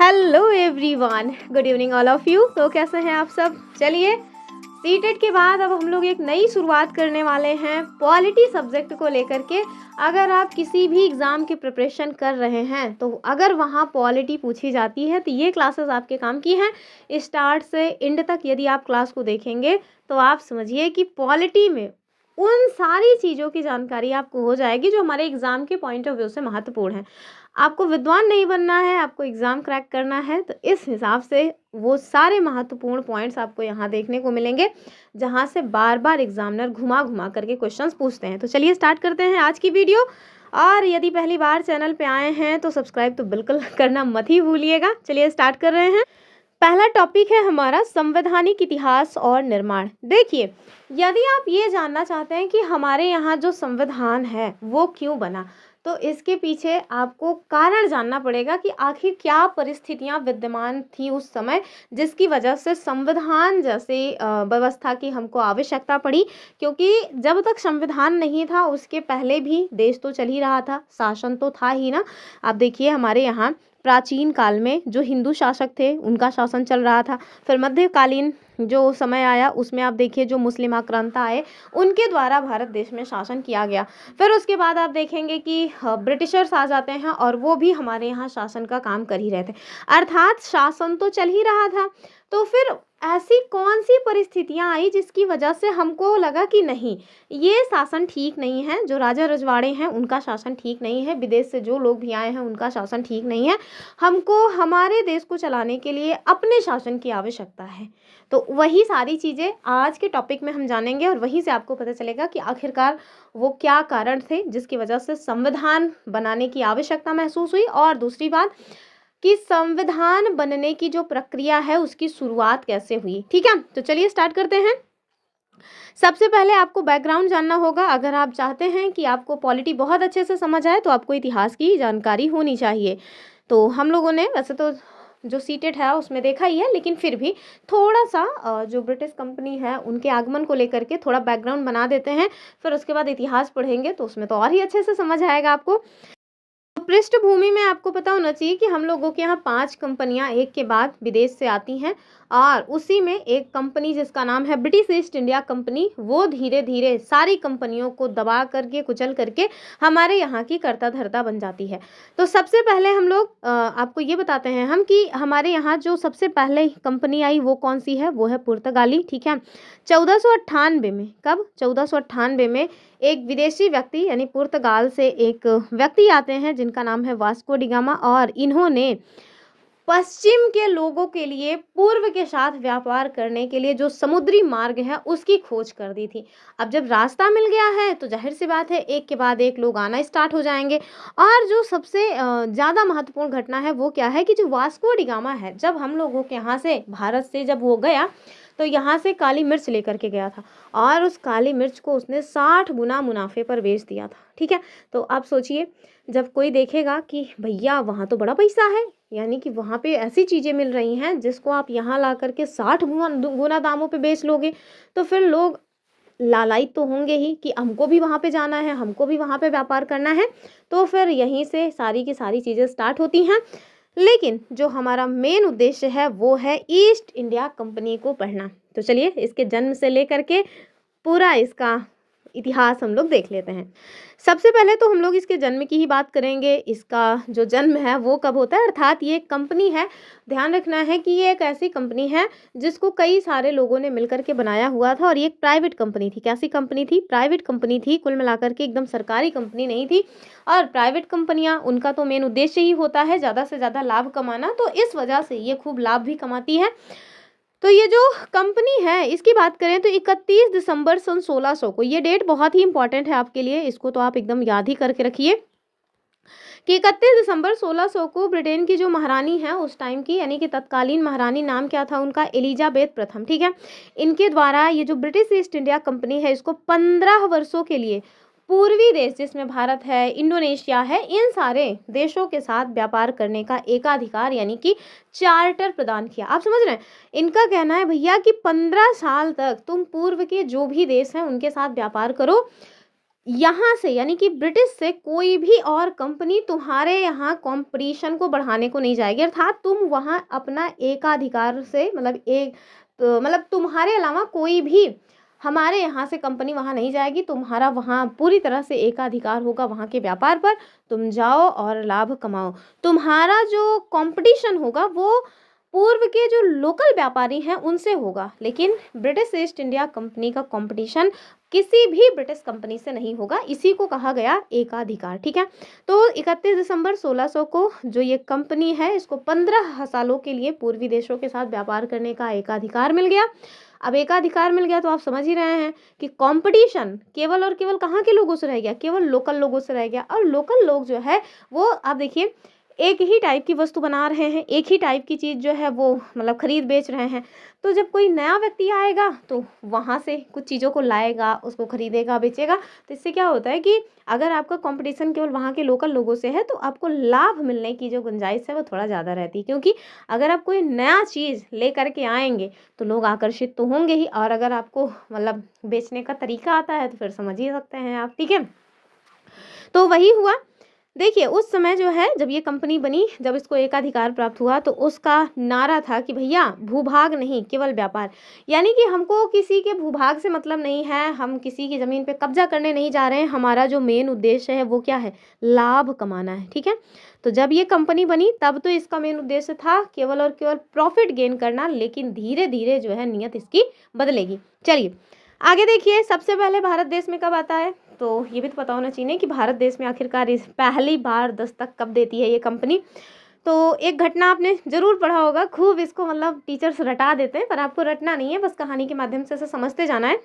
Hello everyone, good evening all of you. तो कैसे हैं आप सब? चलिए, सीटेट के बाद अब हम लोग एक नई शुरुआत करने वाले हैं पॉलिटी सब्जेक्ट को लेकर के। अगर आप किसी भी एग्ज़ाम की प्रिपरेशन कर रहे हैं तो अगर वहाँ पॉलिटी पूछी जाती है तो ये क्लासेस आपके काम की हैं। स्टार्ट से एंड तक यदि आप क्लास को देखेंगे तो आप समझिए कि पॉलिटी में उन सारी चीज़ों की जानकारी आपको हो जाएगी जो हमारे एग्ज़ाम के पॉइंट ऑफ व्यू से महत्वपूर्ण है। आपको विद्वान नहीं बनना है, आपको एग्ज़ाम क्रैक करना है, तो इस हिसाब से वो सारे महत्वपूर्ण पॉइंट्स आपको यहाँ देखने को मिलेंगे जहाँ से बार बार एग्जामिनर घुमा घुमा करके क्वेश्चंस पूछते हैं। तो चलिए स्टार्ट करते हैं आज की वीडियो। और यदि पहली बार चैनल पे आए हैं तो सब्सक्राइब तो बिल्कुल करना मत ही भूलिएगा। चलिए स्टार्ट कर रहे हैं। पहला टॉपिक है हमारा संवैधानिक इतिहास और निर्माण। देखिए, यदि आप ये जानना चाहते हैं कि हमारे यहाँ जो संविधान है वो क्यों बना, तो इसके पीछे आपको कारण जानना पड़ेगा कि आखिर क्या परिस्थितियां विद्यमान थी उस समय जिसकी वजह से संविधान जैसे व्यवस्था की हमको आवश्यकता पड़ी। क्योंकि जब तक संविधान नहीं था उसके पहले भी देश तो चल ही रहा था, शासन तो था ही ना। आप देखिए, हमारे यहाँ प्राचीन काल में जो हिंदू शासक थे उनका शासन चल रहा था। फिर मध्यकालीन जो समय आया उसमें आप देखिए जो मुस्लिम आक्रांता आए उनके द्वारा भारत देश में शासन किया गया। फिर उसके बाद आप देखेंगे कि ब्रिटिशर्स आ जाते हैं और वो भी हमारे यहाँ शासन का काम कर ही रहे थे, अर्थात शासन तो चल ही रहा था। तो फिर ऐसी कौन सी परिस्थितियां आई जिसकी वजह से हमको लगा कि नहीं, ये शासन ठीक नहीं है, जो राजा रजवाड़े हैं उनका शासन ठीक नहीं है, विदेश से जो लोग भी आए हैं उनका शासन ठीक नहीं है, हमको हमारे देश को चलाने के लिए अपने शासन की आवश्यकता है। तो वही सारी चीज़ें आज के टॉपिक में हम जानेंगे और वहीं से आपको पता चलेगा कि आखिरकार वो क्या कारण थे जिसकी वजह से संविधान बनाने की आवश्यकता महसूस हुई। और दूसरी बात कि संविधान बनने की जो प्रक्रिया है उसकी शुरुआत कैसे हुई। ठीक है, तो चलिए स्टार्ट करते हैं। सबसे पहले आपको बैकग्राउंड जानना होगा। अगर आप चाहते हैं कि आपको पॉलिटी बहुत अच्छे से समझ आए तो आपको इतिहास की जानकारी होनी चाहिए। तो हम लोगों ने वैसे तो जो सीटेट है उसमें देखा ही है, लेकिन फिर भी थोड़ा सा जो ब्रिटिश कंपनी है उनके आगमन को लेकर के थोड़ा बैकग्राउंड बना देते हैं। फिर उसके बाद इतिहास पढ़ेंगे तो उसमें तो और ही अच्छे से समझ आएगा आपको। पृष्ठभूमि में आपको पता होना चाहिए कि हम लोगों के यहाँ 5 कंपनियां एक के बाद विदेश से आती हैं और उसी में एक कंपनी जिसका नाम है ब्रिटिश ईस्ट इंडिया कंपनी, वो धीरे धीरे सारी कंपनियों को दबा करके कुचल करके हमारे यहाँ की कर्ता धर्ता बन जाती है। तो सबसे पहले हम लोग आपको ये बताते हैं हम कि हमारे यहाँ जो सबसे पहले कंपनी आई वो कौन सी है, वो है पुर्तगाली। ठीक है, 1498 में, कब? 1498 में एक विदेशी व्यक्ति यानी पुर्तगाल से एक व्यक्ति आते हैं जिनका नाम है वास्को डी गामा, और इन्होंने पश्चिम के लोगों के लिए पूर्व के साथ व्यापार करने के लिए जो समुद्री मार्ग है उसकी खोज कर दी थी। अब जब रास्ता मिल गया है तो जाहिर सी बात है एक के बाद एक लोग आना स्टार्ट हो जाएंगे। और जो सबसे ज़्यादा महत्वपूर्ण घटना है वो क्या है कि जो वास्को डी गामा है, जब हम लोगों के यहाँ से भारत से जब वो गया तो यहाँ से काली मिर्च लेकर के गया था और उस काली मिर्च को उसने 60 गुना मुनाफे पर बेच दिया था। ठीक है, तो आप सोचिए, जब कोई देखेगा कि भैया वहाँ तो बड़ा पैसा है, यानी कि वहाँ पे ऐसी चीज़ें मिल रही हैं जिसको आप यहाँ ला करके 60 गुना दामों पे बेच लोगे, तो फिर लोग लालायित तो होंगे ही कि हमको भी वहाँ पे जाना है, हमको भी वहाँ पे व्यापार करना है। तो फिर यहीं से सारी की सारी चीज़ें स्टार्ट होती हैं। लेकिन जो हमारा मेन उद्देश्य है वो है ईस्ट इंडिया कंपनी को पढ़ना। तो चलिए इसके जन्म से लेकर के पूरा इसका इतिहास हम लोग देख लेते हैं। सबसे पहले तो हम लोग इसके जन्म की ही बात करेंगे। इसका जो जन्म है वो कब होता है, अर्थात ये एक कंपनी है। ध्यान रखना है कि ये एक ऐसी कंपनी है जिसको कई सारे लोगों ने मिलकर के बनाया हुआ था और ये एक प्राइवेट कंपनी थी। कैसी कंपनी थी? प्राइवेट कंपनी थी, कुल मिलाकर के एकदम सरकारी कंपनी नहीं थी। और प्राइवेट कंपनियां, उनका तो मेन उद्देश्य ही होता है ज़्यादा से ज़्यादा लाभ कमाना, तो इस वजह से ये खूब लाभ भी कमाती है। तो ये जो कंपनी है इसकी बात करें तो 31 दिसंबर सन 1600 को, ये डेट बहुत ही इंपॉर्टेंट है आपके लिए, इसको तो आप एकदम याद ही करके रखिए कि 31 दिसंबर 1600 को ब्रिटेन की जो महारानी है उस टाइम की, यानी कि तत्कालीन महारानी, नाम क्या था उनका? एलिजाबेथ प्रथम। ठीक है, इनके द्वारा ये जो ब्रिटिश ईस्ट इंडिया कंपनी है इसको 15 वर्षों के लिए पूर्वी देश जिसमें भारत है, इंडोनेशिया है, इन सारे देशों के साथ व्यापार करने का एकाधिकार यानी कि चार्टर प्रदान किया। आप समझ रहे हैं, इनका कहना है भैया कि 15 साल तक तुम पूर्व के जो भी देश हैं उनके साथ व्यापार करो, यहाँ से यानी कि ब्रिटिश से कोई भी और कंपनी तुम्हारे यहाँ कंपटीशन को बढ़ाने को नहीं जाएगी, अर्थात तुम वहाँ अपना एकाधिकार से मतलब एक मतलब तुम्हारे अलावा कोई भी हमारे यहाँ से कंपनी वहाँ नहीं जाएगी, तुम्हारा वहाँ पूरी तरह से एकाधिकार होगा वहाँ के व्यापार पर, तुम जाओ और लाभ कमाओ। तुम्हारा जो कंपटीशन होगा वो पूर्व के जो लोकल व्यापारी हैं उनसे होगा, लेकिन ब्रिटिश ईस्ट इंडिया कंपनी का कंपटीशन किसी भी ब्रिटिश कंपनी से नहीं होगा। इसी को कहा गया एकाधिकार। ठीक है, तो 31 दिसंबर 1600 को जो ये कंपनी है इसको 15 सालों के लिए पूर्वी देशों के साथ व्यापार करने का एकाधिकार मिल गया। अब एकाधिकार मिल गया तो आप समझ ही रहे हैं कि कंपटीशन केवल और केवल कहाँ के लोगों से रह गया, केवल लोकल लोगों से रह गया। और लोकल लोग जो है वो आप देखिए एक ही टाइप की वस्तु बना रहे हैं, एक ही टाइप की चीज़ जो है वो मतलब खरीद बेच रहे हैं। तो जब कोई नया व्यक्ति आएगा तो वहाँ से कुछ चीज़ों को लाएगा, उसको खरीदेगा, बेचेगा। तो इससे क्या होता है कि अगर आपका कंपटीशन केवल वहाँ के लोकल लोगों से है तो आपको लाभ मिलने की जो गुंजाइश है वो थोड़ा ज़्यादा रहती है, क्योंकि अगर आप कोई नया चीज़ ले करके आएंगे तो लोग आकर्षित तो होंगे ही, और अगर आपको मतलब बेचने का तरीका आता है तो फिर समझ ही सकते हैं आप। ठीक है, तो वही हुआ। देखिए उस समय जो है जब ये कंपनी बनी, जब इसको एकाधिकार प्राप्त हुआ तो उसका नारा था कि भैया भूभाग नहीं केवल व्यापार, यानी कि हमको किसी के भूभाग से मतलब नहीं है, हम किसी की ज़मीन पे कब्जा करने नहीं जा रहे हैं, हमारा जो मेन उद्देश्य है वो क्या है, लाभ कमाना है। ठीक है, तो जब ये कंपनी बनी तब तो इसका मेन उद्देश्य था केवल और केवल प्रॉफिट गेन करना, लेकिन धीरे धीरे जो है नीयत इसकी बदलेगी। चलिए आगे देखिए, सबसे पहले भारत देश में कब आता है, तो ये भी तो पता होना चाहिए कि भारत देश में आखिरकार इस पहली बार दस्तक कब देती है ये कंपनी। तो एक घटना आपने जरूर पढ़ा होगा, खूब इसको मतलब टीचर्स रटा देते हैं, पर आपको रटना नहीं है, बस कहानी के माध्यम से समझते जाना है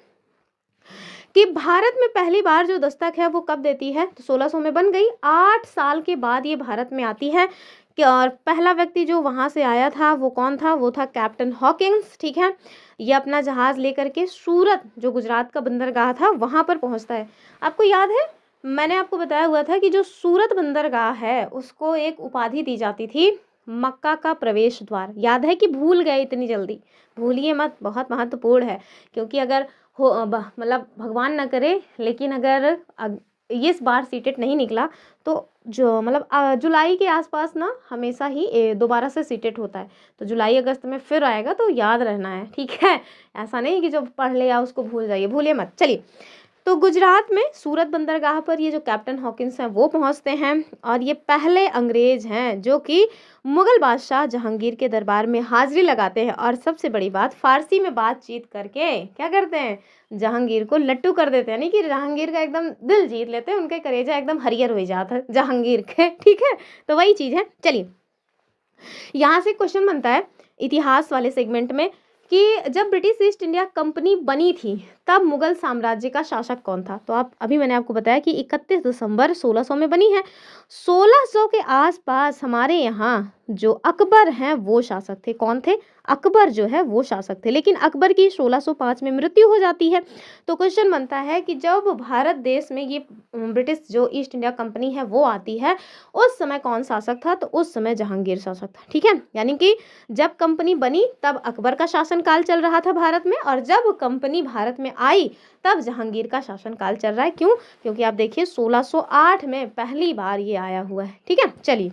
कि भारत में पहली बार जो दस्तक है वो कब देती है। तो 1600 में बन गई, 8 साल के बाद ये भारत में आती है कि और पहला व्यक्ति जो वहाँ से आया था वो कौन था, वो था कैप्टन हॉकिंस। ठीक है, ये अपना जहाज़ लेकर के सूरत जो गुजरात का बंदरगाह था वहाँ पर पहुँचता है। आपको याद है मैंने आपको बताया हुआ था कि जो सूरत बंदरगाह है उसको एक उपाधि दी जाती थी, मक्का का प्रवेश द्वार। याद है कि भूल गए इतनी जल्दी, भूलिए मत, बहुत महत्वपूर्ण है। क्योंकि अगर हो मतलब भगवान ना करे लेकिन अगर इस बार सीटेट नहीं निकला तो जो मतलब जुलाई के आसपास ना हमेशा ही दोबारा से सीटेट होता है, तो जुलाई अगस्त में फिर आएगा, तो याद रहना है। ठीक है, ऐसा नहीं कि जो पढ़ लिया उसको भूल जाइए, भूलिए मत। चलिए, तो गुजरात में सूरत बंदरगाह पर ये जो कैप्टन हॉकिंस हैं वो पहुंचते हैं, और ये पहले अंग्रेज हैं जो कि मुगल बादशाह जहांगीर के दरबार में हाजिरी लगाते हैं, और सबसे बड़ी बात फारसी में बातचीत करके क्या करते हैं, जहांगीर को लट्टू कर देते हैं, यानी कि जहांगीर का एकदम दिल जीत लेते हैं, उनके कलेजा एकदम हरियर हो जाता है जहांगीर के। ठीक है, तो वही चीज़ है। चलिए यहाँ से क्वेश्चन बनता है इतिहास वाले सेगमेंट में कि जब ब्रिटिश ईस्ट इंडिया कंपनी बनी थी तब मुगल साम्राज्य का शासक कौन था। तो आप अभी मैंने आपको बताया कि 31 दिसंबर 1600 में बनी है। 1600 के आसपास हमारे यहाँ जो अकबर हैं वो शासक थे। कौन थे, अकबर जो है वो शासक थे, लेकिन अकबर की 1605 में मृत्यु हो जाती है। तो क्वेश्चन बनता है कि जब भारत देश में ये ब्रिटिश जो ईस्ट इंडिया कंपनी है वो आती है उस समय कौन शासक था, तो उस समय जहांगीर शासक था। ठीक है, यानी कि जब कंपनी बनी तब अकबर का शासनकाल चल रहा था भारत में, और जब कंपनी भारत में आई तब जहांगीर का शासनकाल चल रहा है। क्यों, क्योंकि आप देखिए 1608 में पहली बार ये आया हुआ है। ठीक है, चलिए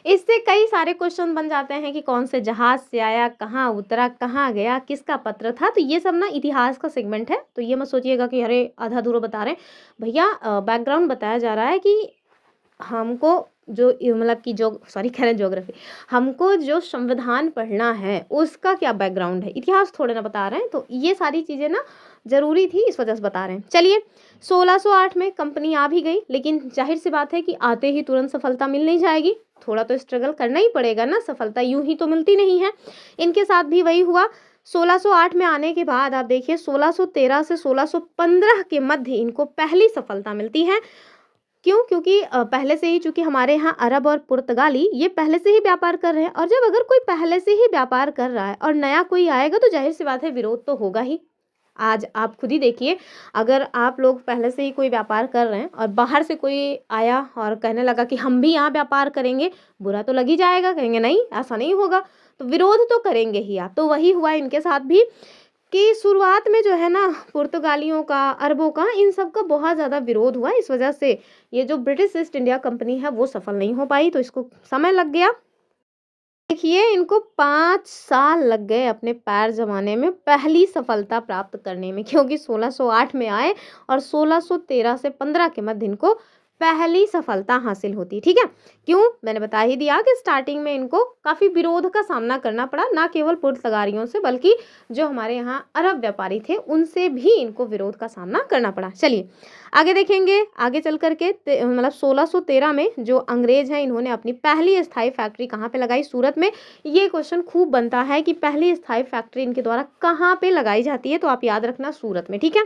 इससे कई सारे क्वेश्चन बन जाते हैं कि कौन से जहाज से आया, कहाँ उतरा, कहाँ गया, किसका पत्र था। तो ये सब ना इतिहास का सेगमेंट है, तो ये मत सोचिएगा कि अरे आधा अधूरा बता रहे हैं भैया, बैकग्राउंड बताया जा रहा है कि हमको जो मतलब कि जो सॉरी कह रहे हैं ज्योग्राफी, हमको जो संविधान पढ़ना है उसका क्या बैकग्राउंड है, इतिहास थोड़े ना बता रहे हैं। तो ये सारी चीज़ें ना ज़रूरी थी, इस वजह से बता रहे हैं। चलिए 1608 में कंपनी आ भी गई, लेकिन जाहिर सी बात है कि आते ही तुरंत सफलता मिल नहीं जाएगी, थोड़ा तो स्ट्रगल करना ही पड़ेगा ना, सफलता यूं ही तो मिलती नहीं है। इनके साथ भी वही हुआ। 1608 में आने के बाद आप देखिए 1613 से 1615 के मध्य इनको पहली सफलता मिलती है। क्यों, क्योंकि पहले से ही चूंकि हमारे यहाँ अरब और पुर्तगाली ये पहले से ही व्यापार कर रहे हैं, और जब अगर कोई पहले से ही व्यापार कर रहा है और नया कोई आएगा तो जाहिर सी बात है विरोध तो होगा ही। आज आप खुद ही देखिए, अगर आप लोग पहले से ही कोई व्यापार कर रहे हैं और बाहर से कोई आया और कहने लगा कि हम भी यहाँ व्यापार करेंगे, बुरा तो लग ही जाएगा, कहेंगे नहीं ऐसा नहीं होगा, तो विरोध तो करेंगे ही आप। तो वही हुआ इनके साथ भी कि शुरुआत में जो है ना पुर्तगालियों का, अरबों का, इन सब का बहुत ज़्यादा विरोध हुआ। इस वजह से ये जो ब्रिटिश ईस्ट इंडिया कंपनी है वो सफल नहीं हो पाई, तो इसको समय लग गया। देखिए इनको 5 साल लग गए अपने पैर जमाने में पहली सफलता प्राप्त करने में, क्योंकि 1608 में आए और 1613 से 15 के मध्य इनको पहली सफलता हासिल होती। ठीक है, क्यों, मैंने बता ही दिया कि स्टार्टिंग में इनको काफ़ी विरोध का सामना करना पड़ा, ना केवल पुर्तगालियों से बल्कि जो हमारे यहाँ अरब व्यापारी थे उनसे भी इनको विरोध का सामना करना पड़ा। चलिए आगे देखेंगे, आगे चल करके मतलब 1613 में जो अंग्रेज हैं इन्होंने अपनी पहली स्थायी फैक्ट्री कहाँ पे लगाई, सूरत में। ये क्वेश्चन खूब बनता है कि पहली स्थायी फैक्ट्री इनके द्वारा कहाँ पे लगाई जाती है, तो आप याद रखना सूरत में। ठीक है,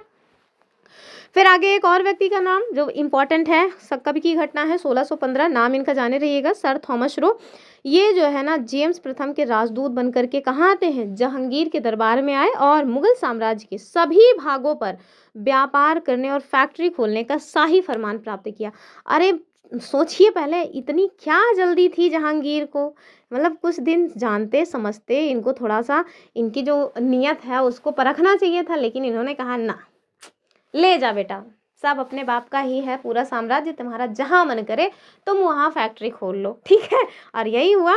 फिर आगे एक और व्यक्ति का नाम जो इम्पोर्टेंट है, कब की घटना है, 1615, नाम इनका जाने रहिएगा, सर थॉमस रो। ये जो है ना जेम्स प्रथम के राजदूत बन करके कहाँ आते हैं, जहांगीर के दरबार में आए और मुगल साम्राज्य के सभी भागों पर व्यापार करने और फैक्ट्री खोलने का शाही फरमान प्राप्त किया। अरे सोचिए, पहले इतनी क्या जल्दी थी जहांगीर को, मतलब कुछ दिन जानते समझते इनको थोड़ा सा इनकी जो नीयत है उसको परखना चाहिए था, लेकिन इन्होंने कहा ना, ले जा बेटा, सब अपने बाप का ही है, पूरा साम्राज्य तुम्हारा, जहाँ मन करे तुम वहाँ फैक्ट्री खोल लो। ठीक है, और यही हुआ।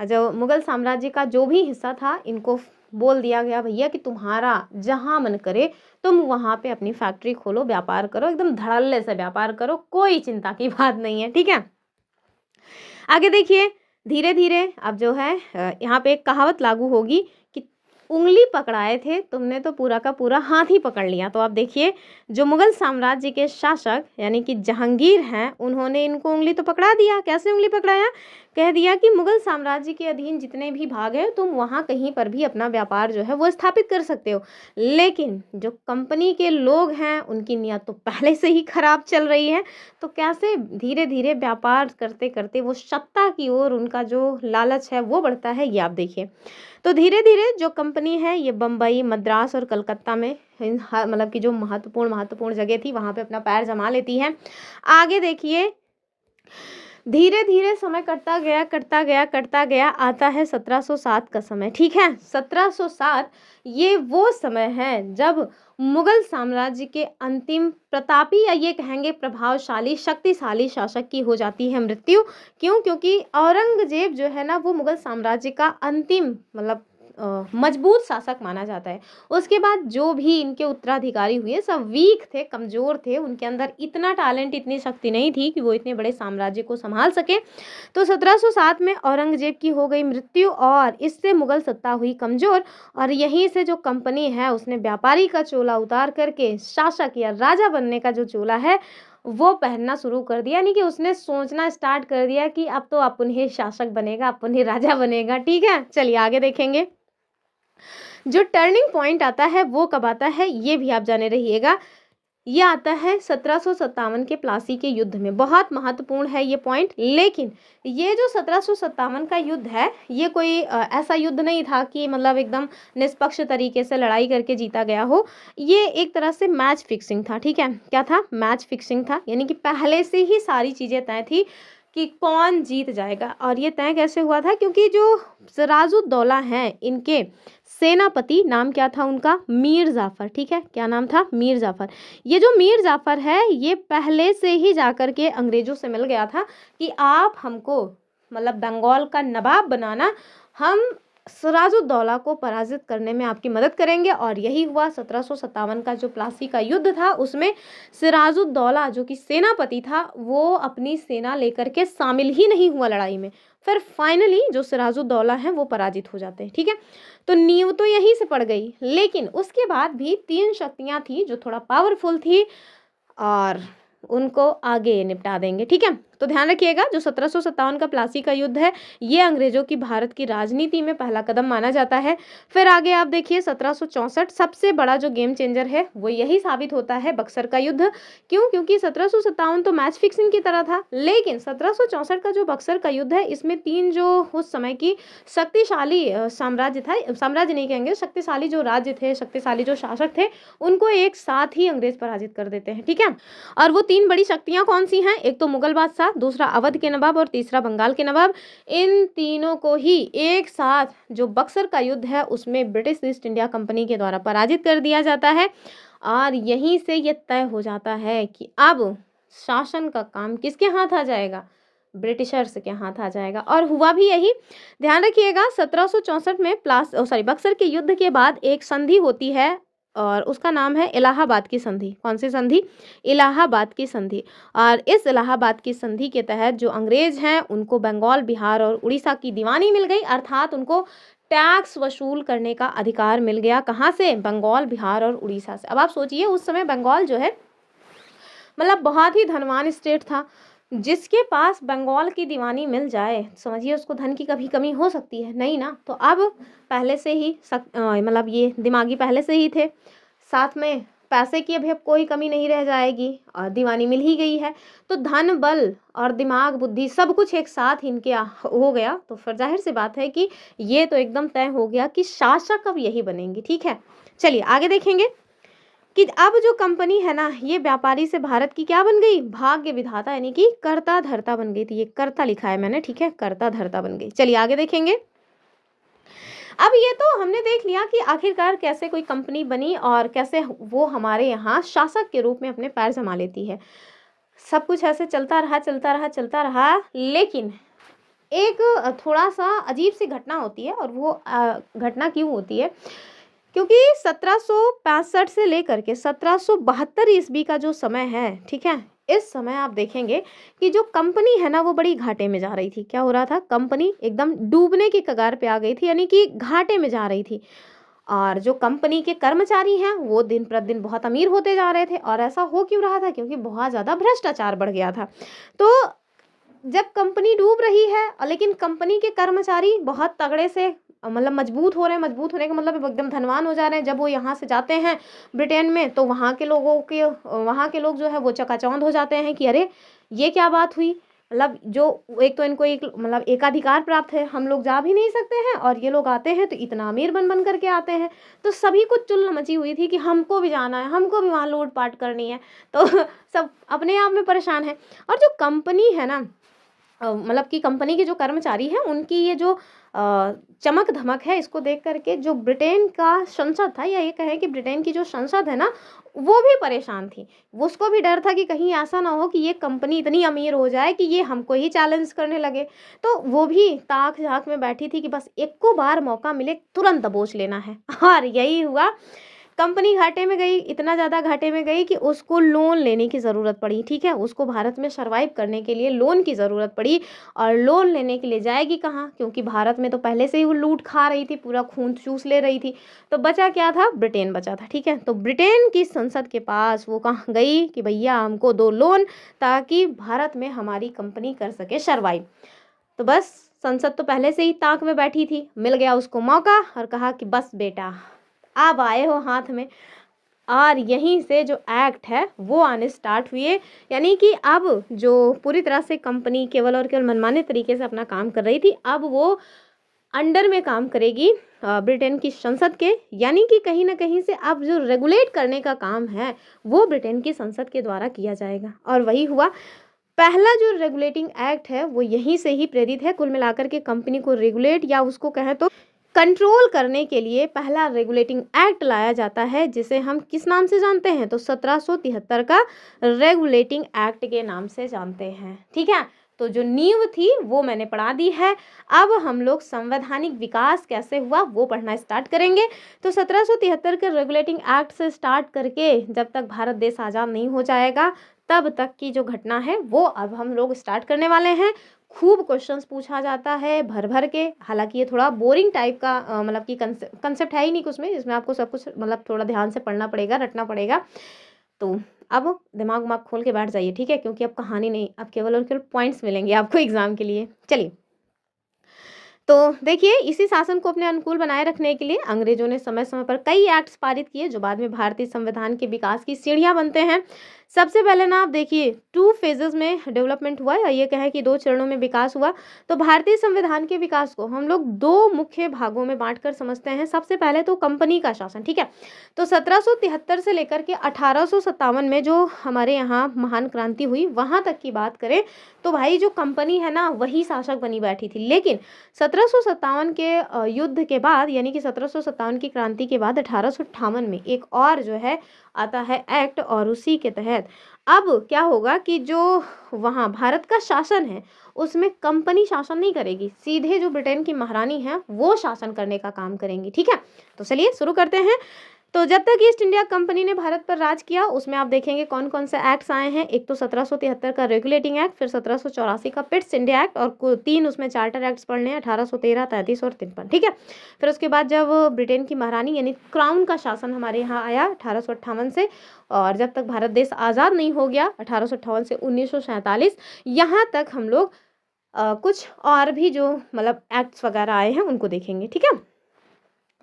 जो मुगल साम्राज्य का जो भी हिस्सा था इनको बोल दिया गया, भैया कि तुम्हारा जहाँ मन करे तुम वहाँ पे अपनी फैक्ट्री खोलो, व्यापार करो, एकदम धड़ल्ले से व्यापार करो, कोई चिंता की बात नहीं है। ठीक है, आगे देखिए, धीरे धीरे अब जो है यहाँ पे एक कहावत लागू होगी कि उंगली पकड़ाए थे तुमने तो पूरा का पूरा हाथ ही पकड़ लिया। तो आप देखिए, जो मुगल साम्राज्य के शासक यानी कि जहांगीर हैं, उन्होंने इनको उंगली तो पकड़ा दिया। कैसे उंगली पकड़ाया, कह दिया कि मुगल साम्राज्य के अधीन जितने भी भाग हैं तुम वहाँ कहीं पर भी अपना व्यापार जो है वो स्थापित कर सकते हो, लेकिन जो कंपनी के लोग हैं उनकी नीयत तो पहले से ही खराब चल रही है। तो कैसे धीरे धीरे व्यापार करते करते वो सत्ता की ओर उनका जो लालच है वो बढ़ता है, ये आप देखिए। तो धीरे धीरे जो कंपनी है ये बम्बई, मद्रास और कलकत्ता में मतलब कि जो महत्वपूर्ण जगह थी वहाँ पे अपना पैर जमा लेती है। आगे देखिए, धीरे धीरे समय कटता गया, आता है 1707 का समय। ठीक है, 1707 ये वो समय है जब मुगल साम्राज्य के अंतिम प्रतापी या ये कहेंगे प्रभावशाली शक्तिशाली शासक की हो जाती है मृत्यु। क्यों, क्योंकि औरंगजेब जो है ना वो मुगल साम्राज्य का अंतिम मतलब मजबूत शासक माना जाता है। उसके बाद जो भी इनके उत्तराधिकारी हुए सब वीक थे, कमज़ोर थे, उनके अंदर इतना टैलेंट, इतनी शक्ति नहीं थी कि वो इतने बड़े साम्राज्य को संभाल सके। तो 1707 में औरंगजेब की हो गई मृत्यु और इससे मुगल सत्ता हुई कमज़ोर, और यहीं से जो कंपनी है उसने व्यापारी का चोला उतार करके शासक या राजा बनने का जो चोला है वो पहनना शुरू कर दिया। यानी कि उसने सोचना स्टार्ट कर दिया कि अब तो अपन ही शासक बनेगा, अपन ही राजा बनेगा। ठीक है, चलिए आगे देखेंगे। जो टर्निंग पॉइंट आता है वो कब आता है, ये भी आप जाने रहिएगा। ये आता है 1757 के प्लासी के युद्ध में। बहुत महत्वपूर्ण है ये पॉइंट। लेकिन ये जो 1757 का युद्ध है ये कोई ऐसा युद्ध नहीं था कि मतलब एकदम निष्पक्ष तरीके से लड़ाई करके जीता गया हो। ये एक तरह से मैच फिक्सिंग था। ठीक है, क्या था, मैच फिक्सिंग था, यानी कि पहले से ही सारी चीज़ें तय थी कि कौन जीत जाएगा। और ये तय कैसे हुआ था, क्योंकि जो सिराजुद्दौला हैं इनके सेनापति नाम क्या था उनका, मीर जाफर। ठीक है, क्या नाम था, मीर जाफर। ये जो मीर जाफर है ये पहले से ही जाकर के अंग्रेजों से मिल गया था कि आप हमको मतलब बंगाल का नवाब बनाना, हम सिराजुद्दौला को पराजित करने में आपकी मदद करेंगे। और यही हुआ। 1757 का जो प्लासी का युद्ध था उसमें सिराजुद्दौला जो कि सेनापति था वो अपनी सेना लेकर के शामिल ही नहीं हुआ लड़ाई में। फिर फाइनली जो सिराजुद्दौला है वो पराजित हो जाते हैं। ठीक है, तो नींव तो यहीं से पड़ गई। लेकिन उसके बाद भी 3 शक्तियां थी जो थोड़ा पावरफुल थी और उनको आगे निपटा देंगे। ठीक है, तो ध्यान रखिएगा जो 1757 का प्लासी का युद्ध है ये अंग्रेजों की भारत की राजनीति में पहला कदम माना जाता है। फिर आगे आप देखिए 1764 सबसे बड़ा जो गेम चेंजर है वो यही साबित होता है, बक्सर का युद्ध। क्यों, क्योंकि 1757 तो मैच फिक्सिंग की तरह था, लेकिन 1764 का जो बक्सर का युद्ध है इसमें 3 जो उस समय की शक्तिशाली साम्राज्य था, साम्राज्य नहीं कहेंगे, शक्तिशाली जो राज्य थे, शक्तिशाली जो शासक थे, उनको एक साथ ही अंग्रेज पराजित कर देते हैं। ठीक है, और वो 3 बड़ी शक्तियां कौन सी हैं, एक तो मुगल बादशाह था, दूसरा अवध के नवाब और तीसरा बंगाल के नवाब। इन तीनों को ही एक साथ जो बक्सर का युद्ध है उसमें ब्रिटिश ईस्ट इंडिया कंपनी के द्वारा पराजित कर दिया जाता है और यहीं से ये तय हो जाता है कि अब शासन का काम किसके हाथ आ जाएगा, ब्रिटिशर्स के हाथ आ जाएगा। और हुआ भी यही। ध्यान रखिएगा 1764 में बक्सर के युद्ध के बाद एक संधि होती है और उसका नाम है इलाहाबाद की संधि। कौन सी संधि? इलाहाबाद की संधि। और इस इलाहाबाद की संधि के तहत जो अंग्रेज हैं उनको बंगाल, बिहार और उड़ीसा की दीवानी मिल गई, अर्थात उनको टैक्स वसूल करने का अधिकार मिल गया। कहाँ से? बंगाल, बिहार और उड़ीसा से। अब आप सोचिए उस समय बंगाल जो है मतलब बहुत ही धनवान स्टेट था। जिसके पास बंगाल की दीवानी मिल जाए समझिए उसको धन की कभी कमी हो सकती है नहीं ना। तो अब पहले से ही मतलब ये दिमागी पहले से ही थे, साथ में पैसे की अभी अब कोई कमी नहीं रह जाएगी और दीवानी मिल ही गई है। तो धन, बल और दिमाग, बुद्धि सब कुछ एक साथ इनके हो गया। तो फिर जाहिर सी बात है कि ये तो एकदम तय हो गया कि शासक अब यही बनेंगे। ठीक है, चलिए आगे देखेंगे कि अब जो कंपनी है ना ये व्यापारी से भारत की क्या बन गई? भाग्य विधाता, यानी कि कर्ता धर्ता बन गई थी। ये कर्ता लिखा है मैंने, ठीक है, कर्ता धर्ता बन गई। चलिए आगे देखेंगे। अब ये तो हमने देख लिया कि आखिरकार कैसे कोई कंपनी बनी और कैसे वो हमारे यहाँ शासक के रूप में अपने पैर जमा लेती है। सब कुछ ऐसे चलता रहा चलता रहा चलता रहा, लेकिन एक थोड़ा सा अजीब सी घटना होती है। और वो घटना क्यों होती है? क्योंकि 1765 से लेकर के 1772 ईस्वी का जो समय है, ठीक है, इस समय आप देखेंगे कि जो कंपनी है ना वो बड़ी घाटे में जा रही थी। क्या हो रहा था? कंपनी एकदम डूबने की कगार पे आ गई थी, यानी कि घाटे में जा रही थी। और जो कंपनी के कर्मचारी हैं वो दिन प्रतिदिन बहुत अमीर होते जा रहे थे। और ऐसा हो क्यों रहा था? क्योंकि बहुत ज़्यादा भ्रष्टाचार बढ़ गया था। तो जब कंपनी डूब रही है लेकिन कंपनी के कर्मचारी बहुत तगड़े से मतलब मजबूत हो रहे हैं, मजबूत होने का मतलब एकदम धनवान हो जा रहे हैं। जब वो यहाँ से जाते हैं ब्रिटेन में तो वहाँ के लोग जो है वो चकाचौंध हो जाते हैं कि अरे ये क्या बात हुई। मतलब जो एक तो इनको एक मतलब एकाधिकार प्राप्त है, हम लोग जा भी नहीं सकते हैं और ये लोग आते हैं तो इतना अमीर बन करके आते हैं। तो सभी को चुल मची हुई थी कि हमको भी जाना है, हमको भी वहाँ लूट पाट करनी है। तो सब अपने आप में परेशान है। और जो कंपनी है ना मतलब कि कंपनी के जो कर्मचारी हैं उनकी ये जो चमक धमक है इसको देख करके जो ब्रिटेन का संसद था, या ये कहें कि ब्रिटेन की जो संसद है ना वो भी परेशान थी। उसको भी डर था कि कहीं ऐसा ना हो कि ये कंपनी इतनी अमीर हो जाए कि ये हमको ही चैलेंज करने लगे। तो वो भी ताक झाक में बैठी थी कि बस एक को बार मौका मिले तुरंत दबोच लेना है। और यही हुआ। कंपनी घाटे में गई, इतना ज़्यादा घाटे में गई कि उसको लोन लेने की ज़रूरत पड़ी। ठीक है, उसको भारत में सर्वाइव करने के लिए लोन की ज़रूरत पड़ी। और लोन लेने के लिए जाएगी कहाँ? क्योंकि भारत में तो पहले से ही वो लूट खा रही थी, पूरा खून चूस ले रही थी। तो बचा क्या था? ब्रिटेन बचा था। ठीक है, तो ब्रिटेन की संसद के पास वो कहाँ गई कि भैया हमको दो लोन ताकि भारत में हमारी कंपनी कर सके सर्वाइव। तो बस संसद तो पहले से ही ताक में बैठी थी, मिल गया उसको मौका और कहा कि बस बेटा अब आए हो हाथ में। और यहीं से जो एक्ट है वो आने स्टार्ट हुए। यानी कि अब जो पूरी तरह से कंपनी केवल और केवल मनमाने तरीके से अपना काम कर रही थी, अब वो अंडर में काम करेगी ब्रिटेन की संसद के। यानी कि कहीं ना कहीं से अब जो रेगुलेट करने का काम है वो ब्रिटेन की संसद के द्वारा किया जाएगा। और वही हुआ। पहला जो रेगुलेटिंग एक्ट है वो यहीं से ही प्रेरित है। कुल मिलाकर के कंपनी को रेगुलेट या उसको कहें तो कंट्रोल करने के लिए पहला रेगुलेटिंग एक्ट लाया जाता है, जिसे हम किस नाम से जानते हैं? तो 1773 का रेगुलेटिंग एक्ट के नाम से जानते हैं। ठीक है, तो जो नींव थी वो मैंने पढ़ा दी है। अब हम लोग संवैधानिक विकास कैसे हुआ वो पढ़ना स्टार्ट करेंगे। तो 1773 के रेगुलेटिंग एक्ट से स्टार्ट करके जब तक भारत देश आज़ाद नहीं हो जाएगा तब तक की जो घटना है वो अब हम लोग स्टार्ट करने वाले हैं। खूब क्वेश्चंस पूछा जाता है भर भर के। हालांकि ये थोड़ा बोरिंग टाइप का मतलब कि कंसेप्ट है ही नहीं कुछ में, इसमें आपको सब कुछ मतलब थोड़ा ध्यान से पढ़ना पड़ेगा, रटना पड़ेगा। तो अब दिमाग उमाग खोल के बैठ जाइए, ठीक है, क्योंकि अब कहानी नहीं, अब केवल और केवल पॉइंट्स मिलेंगे आपको एग्जाम के लिए। चलिए तो देखिए, इसी शासन को अपने अनुकूल बनाए रखने के लिए अंग्रेजों ने समय समय पर कई एक्ट्स पारित किए जो बाद में भारतीय संविधान के विकास की सीढ़ियां बनते हैं। सबसे पहले ना आप देखिए, 2 फेजेस में डेवलपमेंट हुआ, या ये कहें कि 2 चरणों में विकास हुआ। तो भारतीय संविधान के विकास को हम लोग 2 मुख्य भागों में बांटकर समझते हैं। सबसे पहले तो कंपनी का शासन, ठीक है। तो 1773 से लेकर के 1857 में जो हमारे यहाँ महान क्रांति हुई, वहां तक की बात करें तो भाई जो कंपनी है ना, वही शासक बनी बैठी थी। लेकिन 1757 के युद्ध के बाद, यानी कि 1757 की क्रांति के बाद 1858 में एक और जो है आता है एक्ट, और उसी के तहत अब क्या होगा कि जो वहाँ भारत का शासन है उसमें कंपनी शासन नहीं करेगी, सीधे जो ब्रिटेन की महारानी है वो शासन करने का काम करेंगी, ठीक है। तो चलिए शुरू करते हैं। तो जब तक ईस्ट इंडिया कंपनी ने भारत पर राज किया, उसमें आप देखेंगे कौन कौन से एक्ट्स आए हैं। एक तो 1773 का रेगुलेटिंग एक्ट, फिर 1784 का पिट्स इंडिया एक्ट, और 3 उसमें चार्टर एक्ट्स पढ़ने हैं, 1813, 33 और 53, ठीक है। फिर उसके बाद जब ब्रिटेन की महारानी यानी क्राउन का शासन हमारे यहाँ आया 1858 से, और जब तक भारत देश आज़ाद नहीं हो गया 1858 से 1947, यहाँ तक हम लोग कुछ और भी जो मतलब एक्ट्स वगैरह आए हैं उनको देखेंगे, ठीक है।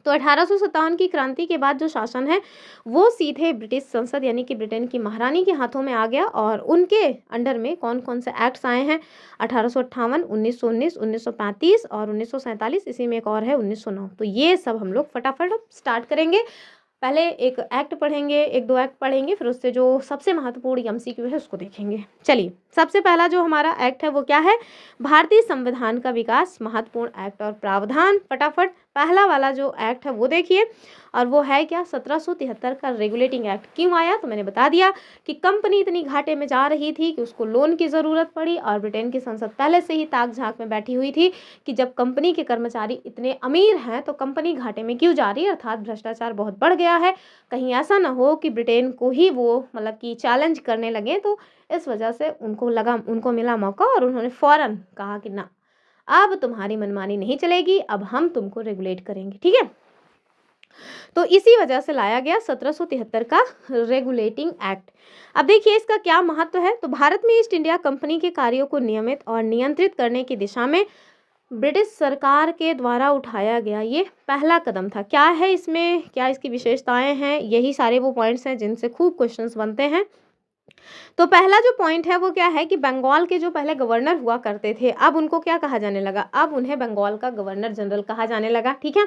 तो 1857 की क्रांति के बाद जो शासन है वो सीधे ब्रिटिश संसद यानी कि ब्रिटेन की महारानी के हाथों में आ गया, और उनके अंडर में कौन कौन से एक्ट्स आए हैं 1858, 1919, 1935 और 1947, इसी में एक और है 1909। तो ये सब हम लोग फटाफट स्टार्ट करेंगे। पहले एक एक्ट पढ़ेंगे, 1-2 एक्ट पढ़ेंगे, फिर उससे जो सबसे महत्वपूर्ण एमसीक्यू है उसको देखेंगे। चलिए, सबसे पहला जो हमारा एक्ट है वो क्या है, भारतीय संविधान का विकास, महत्वपूर्ण एक्ट और प्रावधान। फटाफट पहला वाला जो एक्ट है वो देखिए, और वो है क्या, 1773 का रेगुलेटिंग एक्ट। क्यों आया, तो मैंने बता दिया कि कंपनी इतनी घाटे में जा रही थी कि उसको लोन की ज़रूरत पड़ी, और ब्रिटेन की संसद पहले से ही ताक झांक में बैठी हुई थी कि जब कंपनी के कर्मचारी इतने अमीर हैं तो कंपनी घाटे में क्यों जा रही है, अर्थात भ्रष्टाचार बहुत बढ़ गया है, कहीं ऐसा ना हो कि ब्रिटेन को ही वो मतलब कि चैलेंज करने लगे। तो इस वजह से उनको मिला मौका, और उन्होंने फौरन कहा कि ना, अब तुम्हारी मनमानी नहीं चलेगी, अब हम तुमको रेगुलेट करेंगे, ठीक है। तो इसी वजह से लाया गया 1773 का रेगुलेटिंग एक्ट। अब देखिए इसका क्या महत्व है। तो भारत में ईस्ट इंडिया कंपनी के कार्यों को नियमित और नियंत्रित करने की दिशा में ब्रिटिश सरकार के द्वारा उठाया गया ये पहला कदम था। क्या है इसमें, क्या इसकी विशेषताएं हैं, यही सारे वो पॉइंट्स हैं जिनसे खूब क्वेश्चंस बनते हैं। तो पहला जो पॉइंट है वो क्या है कि बंगाल के जो पहले गवर्नर हुआ करते थे, अब उनको क्या कहा जाने लगा, अब उन्हें बंगाल का गवर्नर जनरल कहा जाने लगा, ठीक है।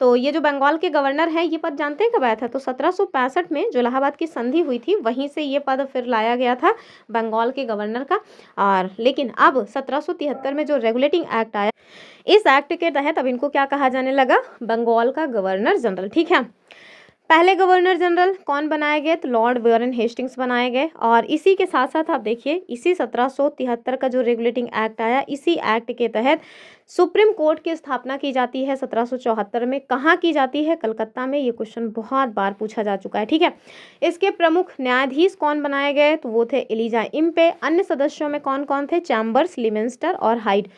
तो ये जो बंगाल के गवर्नर हैं, ये पद जानते हैं कब आया था, तो 1765 में जो इलाहाबाद की संधि हुई थी वहीं से ये पद फिर लाया गया था बंगाल के गवर्नर का। और लेकिन अब 1773 में जो रेगुलेटिंग एक्ट आया, इस एक्ट के तहत अब इनको क्या कहा जाने लगा, बंगाल का गवर्नर जनरल, ठीक है। पहले गवर्नर जनरल कौन बनाए गए, तो लॉर्ड वारेन हेस्टिंग्स बनाए गए। और इसी के साथ साथ आप देखिए, इसी 1773 का जो रेगुलेटिंग एक्ट आया, इसी एक्ट के तहत सुप्रीम कोर्ट की स्थापना की जाती है 1774 में। कहाँ की जाती है, कलकत्ता में। ये क्वेश्चन बहुत बार पूछा जा चुका है, ठीक है। इसके प्रमुख न्यायाधीश कौन बनाए गए, तो वो थे एलिजा इम्पे। अन्य सदस्यों में कौन कौन थे, चैम्बर्स, लिमेंस्टर और हाइड।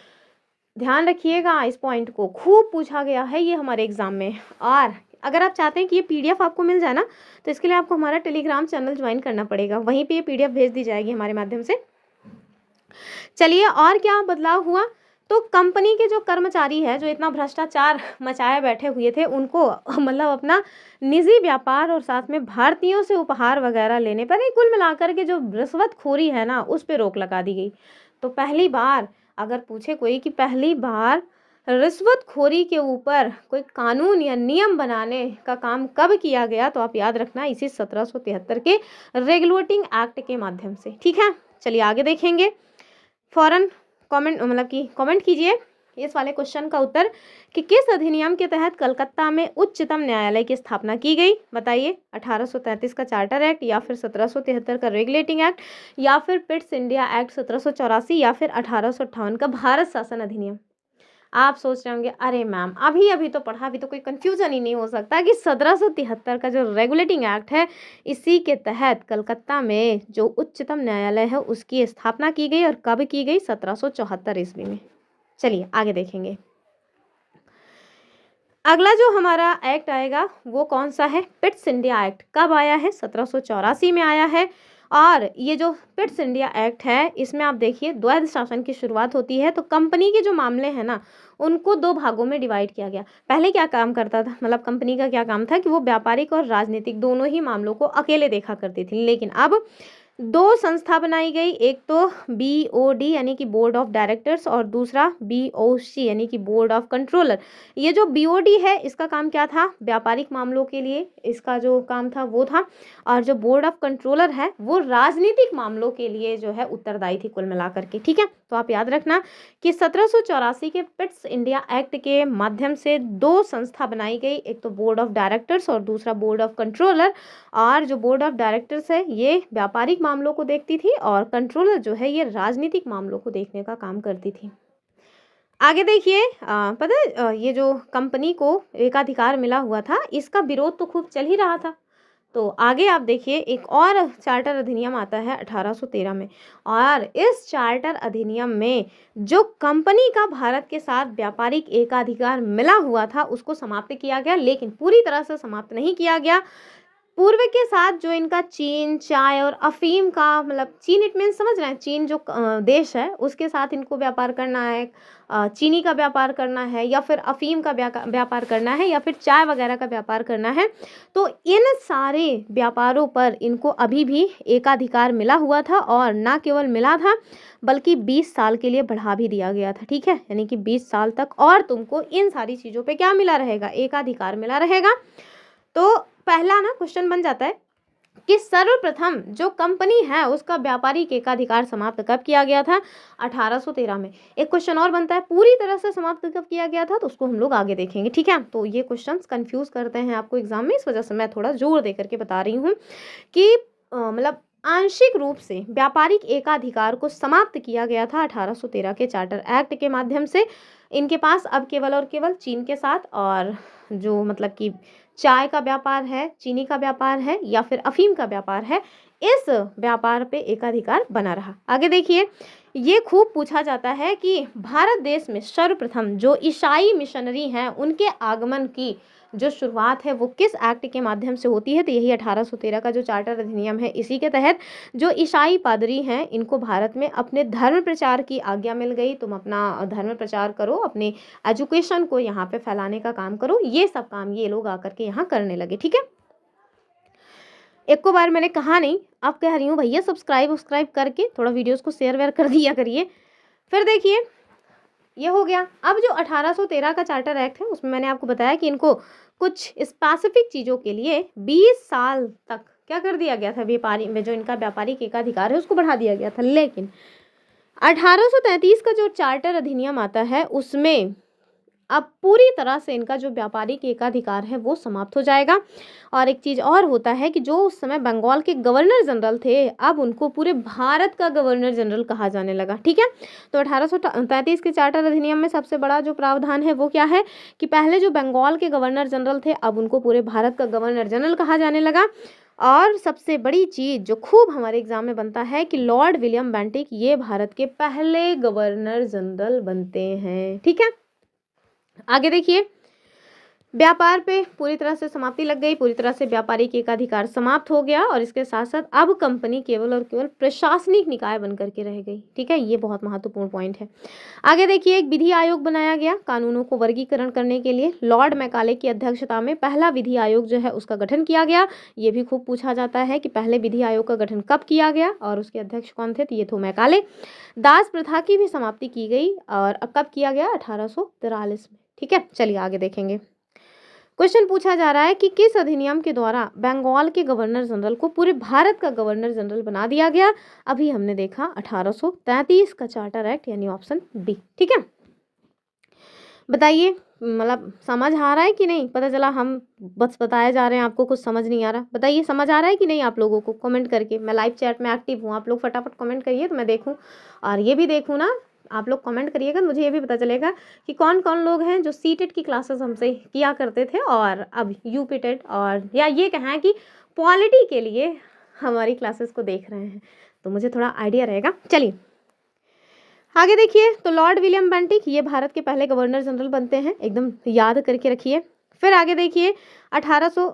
ध्यान रखिएगा, इस पॉइंट को खूब पूछा गया है ये हमारे एग्जाम में। और अगर आप चाहते हैं कि ये पीडीएफ आपको मिल जाए ना, तो इसके लिए आपको हमारा टेलीग्राम चैनल ज्वाइन करना पड़ेगा, वहीं पे ये पीडीएफ भेज दी जाएगी हमारे माध्यम से। चलिए, और क्या बदलाव हुआ, तो कंपनी के जो कर्मचारी है जो इतना भ्रष्टाचार मचाए बैठे हुए थे, उनको मतलब अपना निजी व्यापार और साथ में भारतीयों से उपहार वगैरह लेने पर, कुल मिलाकर के जो रिश्वतखोरी है ना, उस पर रोक लगा दी गई। तो पहली बार अगर पूछे कोई कि पहली बार रिश्वतखोरी के ऊपर कोई कानून या नियम बनाने का काम कब किया गया, तो आप याद रखना इसी 1773 के रेगुलेटिंग एक्ट के माध्यम से, ठीक है। चलिए आगे देखेंगे। फौरन कमेंट मतलब कि कमेंट कीजिए इस वाले क्वेश्चन का उत्तर कि किस अधिनियम के तहत कलकत्ता में उच्चतम न्यायालय की स्थापना की गई। बताइए, 1833 का चार्टर एक्ट, या फिर 1773 का रेगुलेटिंग एक्ट, या फिर पिट्स इंडिया एक्ट 1784, या फिर 1858 का भारत शासन अधिनियम। आप सोच रहे होंगे अरे मैम अभी अभी तो पढ़ा, अभी तो कोई कंफ्यूजन ही नहीं हो सकता कि 1773 का जो रेगुलेटिंग एक्ट है, इसी के तहत कलकत्ता में जो उच्चतम न्यायालय है उसकी स्थापना की गई। और कब की गई, 1774 ईस्वी में। चलिए आगे देखेंगे। अगला जो हमारा एक्ट आएगा वो कौन सा है, पिट्स इंडिया एक्ट। कब आया है, 1784 में आया है। और ये जो पिट्स इंडिया एक्ट है, इसमें आप देखिए द्वैध शासन की शुरुआत होती है। तो कंपनी के जो मामले हैं ना, उनको 2 भागों में डिवाइड किया गया। पहले क्या काम करता था, मतलब कंपनी का क्या काम था कि वो व्यापारिक और राजनीतिक दोनों ही मामलों को अकेले देखा करती थी। लेकिन अब 2 संस्था बनाई गई, एक तो BOD यानी कि बोर्ड ऑफ डायरेक्टर्स और दूसरा BOC यानी कि बोर्ड ऑफ कंट्रोलर। ये जो BOD है इसका काम क्या था, व्यापारिक मामलों के लिए इसका जो काम था वो था, और जो बोर्ड ऑफ कंट्रोलर है वो राजनीतिक मामलों के लिए जो है उत्तरदायी थी कुल मिलाकर के। ठीक है, तो आप याद रखना कि 1784 के पिट्स इंडिया एक्ट के माध्यम से 2 संस्था बनाई गई, एक तो बोर्ड ऑफ डायरेक्टर्स और दूसरा बोर्ड ऑफ कंट्रोलर। और जो बोर्ड ऑफ डायरेक्टर्स है ये व्यापारिक मामलों को देखती थी और कंट्रोलर जो है ये राजनीतिक मामलों को देखने का काम करती थी। आगे देखिए, पता है ये जो कंपनी को एकाधिकार मिला हुआ था इसका विरोध तो खूब चल ही रहा था। तो आगे आप देखिए एक और चार्टर अधिनियम आता है 1813 में, और इस चार्टर अधिनियम में जो कंपनी का भारत के साथ व्यापारिक एकाधिकार मिला हुआ था उसको समाप्त किया गया, लेकिन पूरी तरह से समाप्त नहीं किया गया। पूर्व के साथ जो इनका चीन, चाय और अफीम का, मतलब चीन इट मीन समझ रहे हैं, चीन जो देश है उसके साथ इनको व्यापार करना है, चीनी का व्यापार करना है या फिर अफीम का व्यापार करना है या फिर चाय वगैरह का व्यापार करना है, तो इन सारे व्यापारों पर इनको अभी भी एकाधिकार मिला हुआ था, और ना केवल मिला था बल्कि 20 साल के लिए बढ़ा भी दिया गया था। ठीक है, यानी कि 20 साल तक और तुमको इन सारी चीज़ों पे क्या मिला रहेगा, एकाधिकार मिला रहेगा। तो पहला ना क्वेश्चन बन जाता है कि सर्वप्रथम जो कंपनी है उसका व्यापारिक एकाधिकार समाप्त कब किया गया था, 1813 में। एक क्वेश्चन और बनता है पूरी तरह से समाप्त कब किया गया था, तो उसको हम लोग आगे देखेंगे। ठीक है, तो ये क्वेश्चंस कंफ्यूज करते हैं आपको एग्जाम में, इस वजह से मैं थोड़ा जोर दे करके बता रही हूँ कि मतलब आंशिक रूप से व्यापारिक एकाधिकार को समाप्त किया गया था 1813 के चार्टर एक्ट के माध्यम से। इनके पास अब केवल और केवल चीन के साथ और जो मतलब कि चाय का व्यापार है, चीनी का व्यापार है या फिर अफीम का व्यापार है, इस व्यापार पे एकाधिकार बना रहा। आगे देखिए, ये खूब पूछा जाता है कि भारत देश में सर्वप्रथम जो ईसाई मिशनरी हैं उनके आगमन की जो शुरुआत है वो किस एक्ट के माध्यम से होती है, तो यही 1813 का जो चार्टर अधिनियम है इसी के तहत जो ईसाई पादरी हैं इनको भारत में अपने धर्म प्रचार की आज्ञा मिल गई, तुम अपना धर्म प्रचार करो, अपने एजुकेशन को यहाँ पे फैलाने का काम करो, ये सब काम ये लोग आकर के यहाँ करने लगे। ठीक है, एक को बार मैंने कहा नहीं, अब कह रही हूँ भैया सब्सक्राइब करके थोड़ा वीडियोस को शेयर वेयर कर दिया करिए। फिर देखिए ये हो गया। अब जो 1813 का चार्टर एक्ट है उसमें मैंने आपको बताया कि इनको कुछ स्पेसिफिक चीज़ों के लिए 20 साल तक क्या कर दिया गया था, व्यापारी में जो इनका व्यापारिक एकाधिकार है उसको बढ़ा दिया गया था। लेकिन 1833 का जो चार्टर अधिनियम आता है उसमें अब पूरी तरह से इनका जो व्यापारिक एकाधिकार है वो समाप्त हो जाएगा। और एक चीज़ और होता है कि जो उस समय बंगाल के गवर्नर जनरल थे अब उनको पूरे भारत का गवर्नर जनरल कहा जाने लगा। ठीक है, तो 1833 के चार्टर अधिनियम में सबसे बड़ा जो प्रावधान है वो क्या है कि पहले जो बंगाल के गवर्नर जनरल थे अब उनको पूरे भारत का गवर्नर जनरल कहा जाने लगा। और सबसे बड़ी चीज़ जो खूब हमारे एग्जाम में बनता है कि लॉर्ड विलियम बेंटिक ये भारत के पहले गवर्नर जनरल बनते हैं। ठीक है, आगे देखिए, व्यापार पे पूरी तरह से समाप्ति लग गई, पूरी तरह से व्यापारिक एकाधिकार समाप्त हो गया और इसके साथ साथ अब कंपनी केवल और केवल प्रशासनिक निकाय बन करके रह गई। ठीक है, ये बहुत महत्वपूर्ण पॉइंट है। आगे देखिए, एक विधि आयोग बनाया गया कानूनों को वर्गीकरण करने के लिए। लॉर्ड मैकाले की अध्यक्षता में पहला विधि आयोग जो है उसका गठन किया गया। ये भी खूब पूछा जाता है कि पहले विधि आयोग का गठन कब किया गया और उसके अध्यक्ष कौन थे, तो ये थे मैकाले। दास प्रथा की भी समाप्ति की गई और कब किया गया, 1843 में। ठीक है, चलिए आगे देखेंगे। क्वेश्चन पूछा जा रहा है कि किस अधिनियम के द्वारा बंगाल के गवर्नर जनरल को पूरे भारत का गवर्नर जनरल बना दिया गया। अभी हमने देखा 1833 का चार्टर एक्ट यानी ऑप्शन बी। ठीक है, बताइए मतलब समझ आ रहा है कि नहीं, पता चला हम बस बताए जा रहे हैं आपको कुछ समझ नहीं आ रहा। बताइए समझ आ रहा है कि नहीं आप लोगों को, कमेंट करके। मैं लाइव चैट में एक्टिव हूँ, आप लोग फटाफट कमेंट करिए तो मैं देखूँ और ये भी देखूँ ना, आप लोग कमेंट करिएगा, मुझे ये भी पता चलेगा कि कौन कौन लोग हैं जो सीटेट की क्लासेस हमसे किया करते थे और अब यूपी टेट और या ये कहें कि पॉलिटी के लिए हमारी क्लासेस को देख रहे हैं, तो मुझे थोड़ा आइडिया रहेगा। चलिए आगे देखिए, तो लॉर्ड विलियम बेंटिक ये भारत के पहले गवर्नर जनरल बनते हैं, एकदम याद करके रखिए। फिर आगे देखिए 1800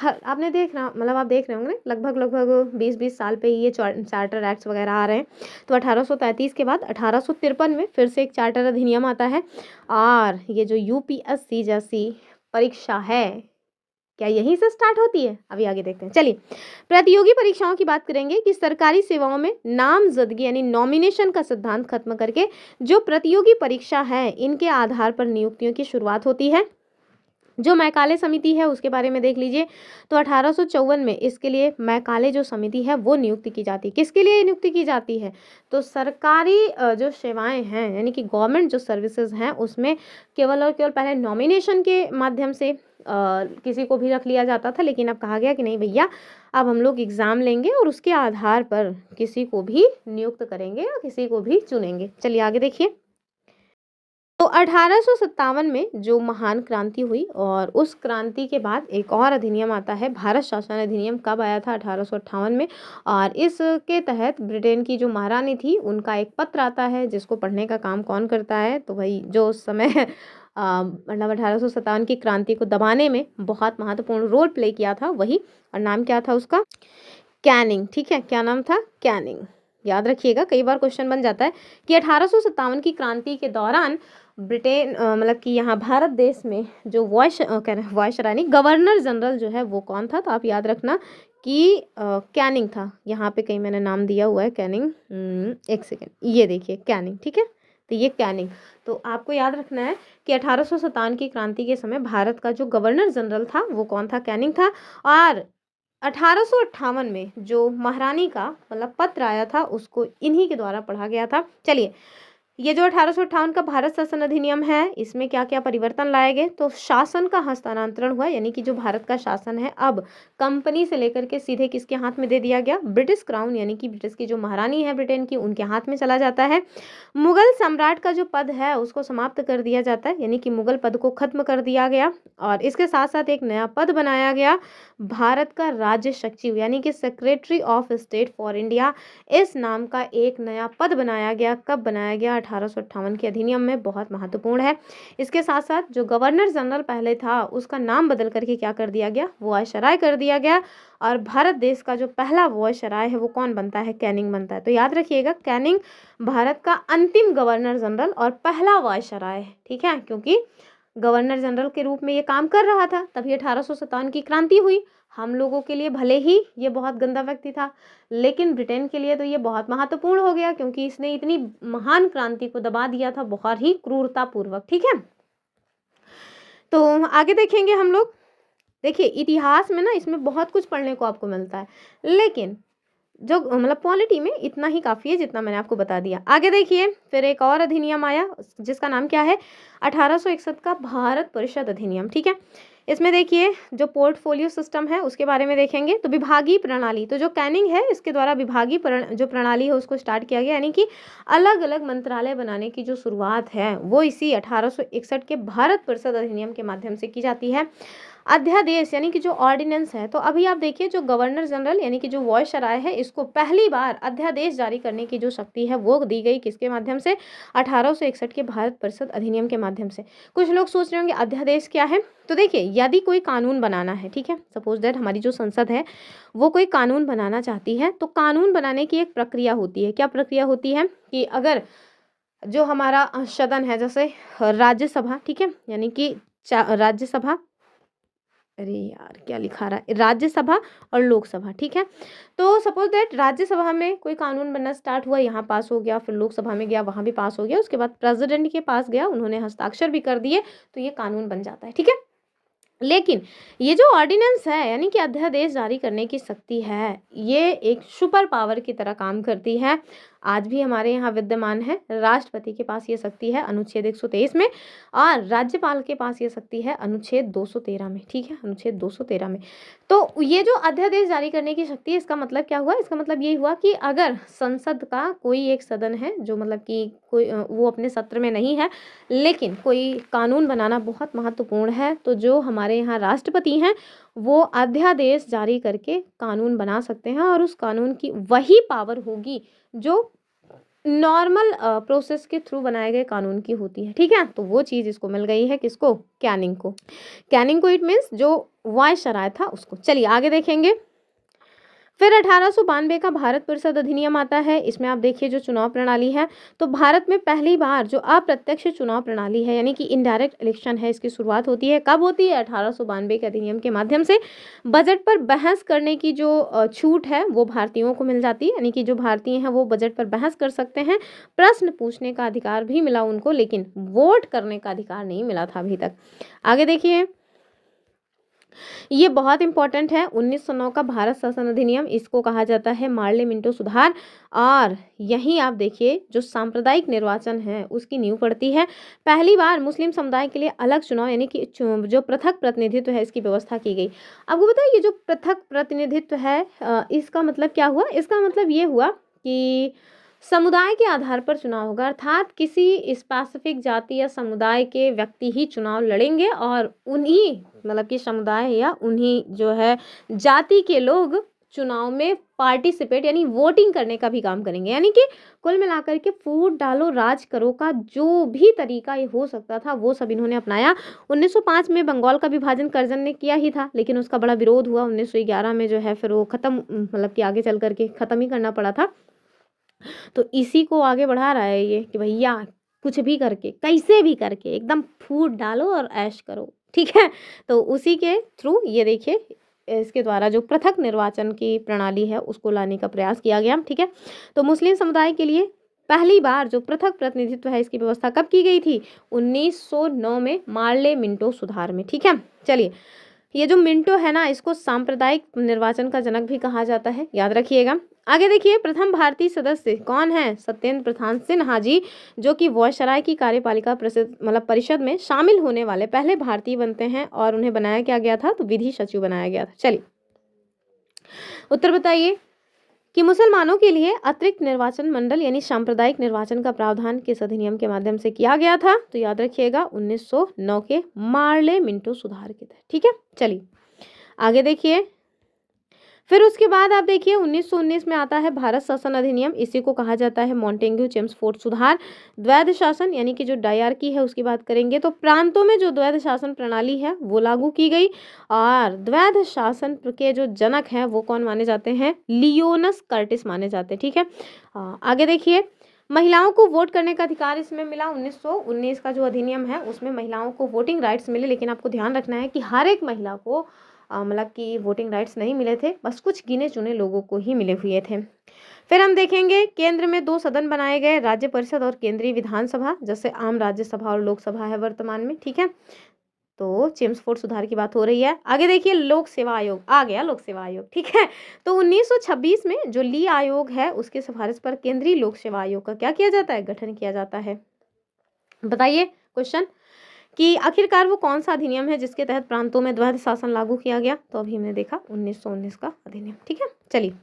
आपने देखना मतलब आप देख रहे होंगे लगभग 20-20 साल पे ये चार्टर एक्ट्स वगैरह आ रहे हैं। तो 1833 के बाद 1853 में फिर से एक चार्टर अधिनियम आता है। और ये जो यूपीएससी जैसी परीक्षा है, क्या यहीं से स्टार्ट होती है? अभी आगे देखते हैं। चलिए, प्रतियोगी परीक्षाओं की बात करेंगे कि सरकारी सेवाओं में नामजदगी यानी नॉमिनेशन का सिद्धांत खत्म करके जो प्रतियोगी परीक्षा है, इनके आधार पर नियुक्तियों की शुरुआत होती है। जो मैकाले समिति है उसके बारे में देख लीजिए। तो 1854 में इसके लिए मैकाले जो समिति है वो नियुक्ति की जाती है। किसके लिए नियुक्ति की जाती है? तो सरकारी जो सेवाएं हैं यानी कि गवर्नमेंट जो सर्विसेज हैं उसमें केवल और केवल पहले नॉमिनेशन के माध्यम से किसी को भी रख लिया जाता था, लेकिन अब कहा गया कि नहीं भैया, अब हम लोग एग्ज़ाम लेंगे और उसके आधार पर किसी को भी नियुक्त करेंगे या किसी को भी चुनेंगे। चलिए आगे देखिए। तो 1857 में जो महान क्रांति हुई और उस क्रांति के बाद एक और अधिनियम आता है, भारत शासन अधिनियम। कब आया था? 1858 में। और इसके तहत ब्रिटेन की जो महारानी थी उनका एक पत्र आता है, जिसको पढ़ने का काम कौन करता है? तो भाई जो उस समय मतलब 1857 की क्रांति को दबाने में बहुत महत्वपूर्ण रोल प्ले किया था वही, और नाम क्या था उसका? कैनिंग। ठीक है, क्या नाम था? कैनिंग। याद रखिएगा, कई बार क्वेश्चन बन जाता है कि 1857 की क्रांति के दौरान ब्रिटेन मतलब कि यहाँ भारत देश में जो वायसराय गवर्नर जनरल जो है वो कौन था? तो आप याद रखना कि कैनिंग था। यहाँ पे कहीं मैंने नाम दिया हुआ है कैनिंग, एक सेकेंड, ये देखिए कैनिंग। ठीक है, तो ये कैनिंग। तो आपको याद रखना है कि 1857 की क्रांति के समय भारत का जो गवर्नर जनरल था वो कौन था? कैनिंग था। और 1858 में जो महारानी का मतलब पत्र आया था उसको इन्हीं के द्वारा पढ़ा गया था। चलिए, ये जो 1858 का भारत शासन अधिनियम है इसमें क्या क्या परिवर्तन लाए गए? तो शासन का हस्तांतरण हुआ, यानी कि जो भारत का शासन है अब कंपनी से लेकर के सीधे किसके हाथ में दे दिया गया? ब्रिटिश क्राउन यानी कि ब्रिटिश की जो महारानी है ब्रिटेन की, उनके हाथ में चला जाता है। मुगल सम्राट का जो पद है उसको समाप्त कर दिया जाता है, यानी कि मुगल पद को खत्म कर दिया गया। और इसके साथ साथ एक नया पद बनाया गया, भारत का राज्य सचिव यानी कि secretary of state for India. इस नाम का एक नया पद बनाया गया। कब बनाया गया? 1858 के अधिनियम में, बहुत महत्वपूर्ण है। इसके साथ साथ जो गवर्नर जनरल पहले था उसका नाम बदल करके क्या कर दिया गया? वायसराय कर दिया गया। और भारत देश का जो पहला वायसराय है वो कौन बनता है? कैनिंग बनता है। तो याद रखिएगा, कैनिंग भारत का अंतिम गवर्नर जनरल और पहला वायसराय है। ठीक है, क्योंकि गवर्नर जनरल के रूप में ये काम कर रहा था तभी 1857 की क्रांति हुई। हम लोगों के लिए भले ही ये बहुत गंदा व्यक्ति था, लेकिन ब्रिटेन के लिए तो ये बहुत महत्वपूर्ण हो गया, क्योंकि इसने इतनी महान क्रांति को दबा दिया था बहुत ही क्रूरतापूर्वक। ठीक है, तो आगे देखेंगे हम लोग। देखिए, इतिहास में ना इसमें बहुत कुछ पढ़ने को आपको मिलता है, लेकिन जो मतलब पॉलिटी में इतना ही काफ़ी है जितना मैंने आपको बता दिया। आगे देखिए, फिर एक और अधिनियम आया जिसका नाम क्या है? 1861 का भारत परिषद अधिनियम। ठीक है, इसमें देखिए जो पोर्टफोलियो सिस्टम है उसके बारे में देखेंगे। तो विभागीय प्रणाली, तो जो कैनिंग है इसके द्वारा विभागीय जो प्रणाली है उसको स्टार्ट किया गया, यानी कि अलग अलग मंत्रालय बनाने की जो शुरुआत है वो इसी 1861 के भारत परिषद अधिनियम के माध्यम से की जाती है। अध्यादेश यानी कि जो ऑर्डिनेंस है, तो अभी आप देखिए जो गवर्नर जनरल यानी कि जो वायसराय है इसको पहली बार अध्यादेश जारी करने की जो शक्ति है वो दी गई किसके माध्यम से? 1861 के भारत परिषद अधिनियम के माध्यम से। कुछ लोग सोच रहे होंगे अध्यादेश क्या है? तो देखिए, यदि कोई कानून बनाना है, ठीक है, सपोज दैट हमारी जो संसद है वो कोई कानून बनाना चाहती है, तो कानून बनाने की एक प्रक्रिया होती है। क्या प्रक्रिया होती है? कि अगर जो हमारा सदन है, जैसे राज्यसभा, ठीक है, यानी कि राज्यसभा, अरे यार क्या लिखा रहा है, राज्यसभा और लोकसभा। ठीक है, तो सपोज दैट राज्यसभा में कोई कानून बनना स्टार्ट हुआ, यहाँ पास हो गया, फिर लोकसभा में गया, वहाँ भी पास हो गया, उसके बाद प्रेसिडेंट के पास गया, उन्होंने हस्ताक्षर भी कर दिए, तो ये कानून बन जाता है। ठीक है, लेकिन ये जो ऑर्डिनेंस है यानी कि अध्यादेश जारी करने की शक्ति है, ये एक सुपर पावर की तरह काम करती है। आज भी हमारे यहाँ विद्यमान है। राष्ट्रपति के पास ये शक्ति है अनुच्छेद 123 में, और राज्यपाल के पास ये शक्ति है अनुच्छेद 213 में। ठीक है, अनुच्छेद 213 में। तो ये जो अध्यादेश जारी करने की शक्ति है, इसका मतलब क्या हुआ? इसका मतलब ये हुआ कि अगर संसद का कोई एक सदन है जो मतलब कि कोई वो अपने सत्र में नहीं है, लेकिन कोई कानून बनाना बहुत महत्वपूर्ण है, तो जो हमारे यहाँ राष्ट्रपति हैं वो अध्यादेश जारी करके कानून बना सकते हैं, और उस कानून की वही पावर होगी जो नॉर्मल प्रोसेस के थ्रू बनाए गए कानून की होती है, ठीक है। तो वो चीज़ इसको मिल गई है, किसको, कैनिंग को। कैनिंग को इट मीन्स जो वायसराय था उसको। चलिए आगे देखेंगे। फिर 1892 का भारत परिषद अधिनियम आता है। इसमें आप देखिए जो चुनाव प्रणाली है, तो भारत में पहली बार जो अप्रत्यक्ष चुनाव प्रणाली है यानी कि इनडायरेक्ट इलेक्शन है, इसकी शुरुआत होती है। कब होती है? 1892 के अधिनियम के माध्यम से। बजट पर बहस करने की जो छूट है वो भारतीयों को मिल जाती है, यानी कि जो भारतीय हैं वो बजट पर बहस कर सकते हैं। प्रश्न पूछने का अधिकार भी मिला उनको, लेकिन वोट करने का अधिकार नहीं मिला था अभी तक। आगे देखिए, ये बहुत इंपॉर्टेंट है। 1909 का भारत शासन अधिनियम, इसको कहा जाता है मार्ले मिंटो सुधार। और यहीं आप देखिए जो सांप्रदायिक निर्वाचन है उसकी नींव पड़ती है। पहली बार मुस्लिम समुदाय के लिए अलग चुनाव यानी कि जो पृथक प्रतिनिधित्व है इसकी व्यवस्था की गई। आपको पता है ये जो पृथक प्रतिनिधित्व है इसका मतलब क्या हुआ? इसका मतलब ये हुआ कि समुदाय के आधार पर चुनाव होगा, अर्थात किसी स्पेसिफिक जाति या समुदाय के व्यक्ति ही चुनाव लड़ेंगे और उन्हीं मतलब कि समुदाय या उन्हीं जो है जाति के लोग चुनाव में पार्टिसिपेट यानी वोटिंग करने का भी काम करेंगे। यानी कि कुल मिलाकर के फूट डालो राज करो का जो भी तरीका ये हो सकता था वो सब इन्होंने अपनाया। 1905 में बंगाल का विभाजन कर्जन ने किया ही था, लेकिन उसका बड़ा विरोध हुआ। 1911 में जो है फिर वो खत्म, मतलब कि आगे चल करके खत्म ही करना पड़ा था। तो इसी को आगे बढ़ा रहा है ये कि भैया कुछ भी करके कैसे भी करके एकदम फूट डालो और ऐश करो, ठीक है। तो उसी के थ्रू ये देखिए इसके द्वारा जो पृथक निर्वाचन की प्रणाली है उसको लाने का प्रयास किया गया, ठीक है। तो मुस्लिम समुदाय के लिए पहली बार जो पृथक प्रतिनिधित्व है इसकी व्यवस्था कब की गई थी? 1909 में मार्ले मिंटो सुधार में, ठीक है। चलिए, ये जो मिंटो है ना इसको सांप्रदायिक निर्वाचन का जनक भी कहा जाता है, याद रखिएगा। आगे देखिए, प्रथम भारतीय सदस्य कौन है? सत्येंद्र प्रधान सिन्हा जी, जो कि वायसराय की कार्यपालिका परिषद में शामिल होने वाले पहले भारतीय बनते हैं। और उन्हें बनाया क्या गया था? तो विधि सचिव बनाया गया था। चलिए उत्तर बताइए कि मुसलमानों के लिए अतिरिक्त निर्वाचन मंडल यानी सांप्रदायिक निर्वाचन का प्रावधान किस अधिनियम के माध्यम से किया गया था? तो याद रखिएगा 1909 के मार्ले मिंटो सुधार के तहत, ठीक है। चलिए आगे देखिए, फिर उसके बाद आप देखिए 1919 में आता है भारत शासन अधिनियम। इसी को कहा जाता है मॉन्टेग्यू चेम्सफोर्ड सुधार। द्वैध शासन यानी कि जो डायरकी है उसकी बात करेंगे तो प्रांतों में जो द्वैध शासन प्रणाली है वो लागू की गई। और द्वैध शासन के जो जनक हैं वो कौन माने जाते हैं? लियोनस कर्टिस माने जाते हैं, ठीक है। आगे देखिए, महिलाओं को वोट करने का अधिकार इसमें मिला। 1919 का जो अधिनियम है उसमें महिलाओं को वोटिंग राइट्स मिले, लेकिन आपको ध्यान रखना है कि हर एक महिला को मतलब कि वोटिंग राइट्स नहीं मिले थे, बस कुछ गिने चुने लोगों को ही मिले हुए थे। फिर हम देखेंगे केंद्र में 2 सदन बनाए गए, राज्य परिषद और केंद्रीय विधानसभा, जैसे आम राज्यसभा और लोकसभा है वर्तमान में, ठीक है। तो चेम्सफोर्ड सुधार की बात हो रही है। आगे देखिए, लोक सेवा आयोग आ गया, लोक सेवा आयोग, ठीक है। तो 1926 में जो ली आयोग है उसकी सिफारिश पर केंद्रीय लोक सेवा आयोग का क्या किया जाता है? गठन किया जाता है। बताइए क्वेश्चन कि आखिरकार वो कौन सा अधिनियम है जिसके तहत प्रांतों में द्वैध शासन लागू किया गया? तो अभी हमने देखा 1919 का अधिनियम, ठीक है। चलिए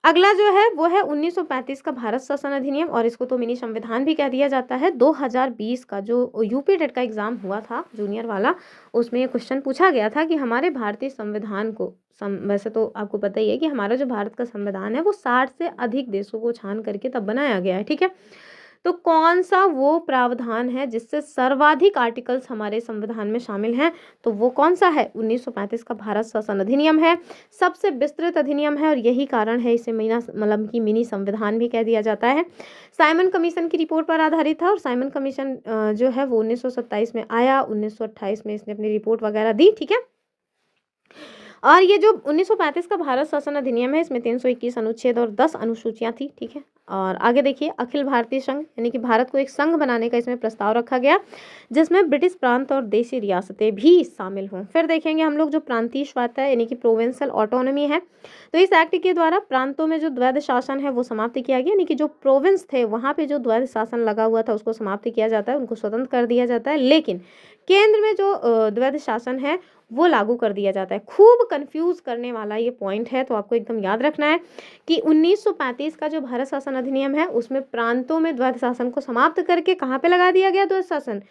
अगला जो है वो है 1935 का भारत शासन अधिनियम, और इसको तो मिनी संविधान भी कह दिया जाता है। 2020 का जो यूपी टेट का एग्जाम हुआ था जूनियर वाला, उसमें ये क्वेश्चन पूछा गया था कि हमारे भारतीय संविधान को वैसे तो आपको पता ही है कि हमारा जो भारत का संविधान है वो 60 से अधिक देशों को छान करके तब बनाया गया है, ठीक है। तो कौन सा वो प्रावधान है जिससे सर्वाधिक आर्टिकल्स हमारे संविधान में शामिल हैं? तो वो कौन सा है? 1935 का भारत शासन अधिनियम है। सबसे विस्तृत अधिनियम है और यही कारण है इसे मिनी संविधान भी कह दिया जाता है। साइमन कमीशन की रिपोर्ट पर आधारित था, और साइमन कमीशन जो है वो 1927 में आया, 1928 में इसने अपनी रिपोर्ट वगैरह दी, ठीक है। और ये जो 1935 का भारत शासन अधिनियम है इसमें 321 अनुच्छेद और 10 अनुसूचियां थी, ठीक है। और आगे देखिए, अखिल भारतीय संघ यानी कि भारत को एक संघ बनाने का इसमें प्रस्ताव रखा गया, जिसमें ब्रिटिश प्रांत और देशी रियासतें भी शामिल हों। फिर देखेंगे हम लोग जो प्रांतीय स्वायत्तता यानी कि प्रोविंशियल ऑटोनॉमी है, तो इस एक्ट के द्वारा प्रांतों में जो द्वैध शासन है वो समाप्त किया गया, यानी कि जो प्रोविंस थे वहाँ पे जो द्वैध शासन लगा हुआ था उसको समाप्त किया जाता है, उनको स्वतंत्र कर दिया जाता है। लेकिन केंद्र में जो द्वैध शासन है वो लागू कर दिया जाता है। खूब कंफ्यूज करने वाला ये पॉइंट है, तो आपको एकदम याद रखना है कि 1935 का जो भारत शासन अधिनियम है उसमें प्रांतों में द्वैध शासन को समाप्त करके कहाँ पे लगा दिया गया? द्वैध शासन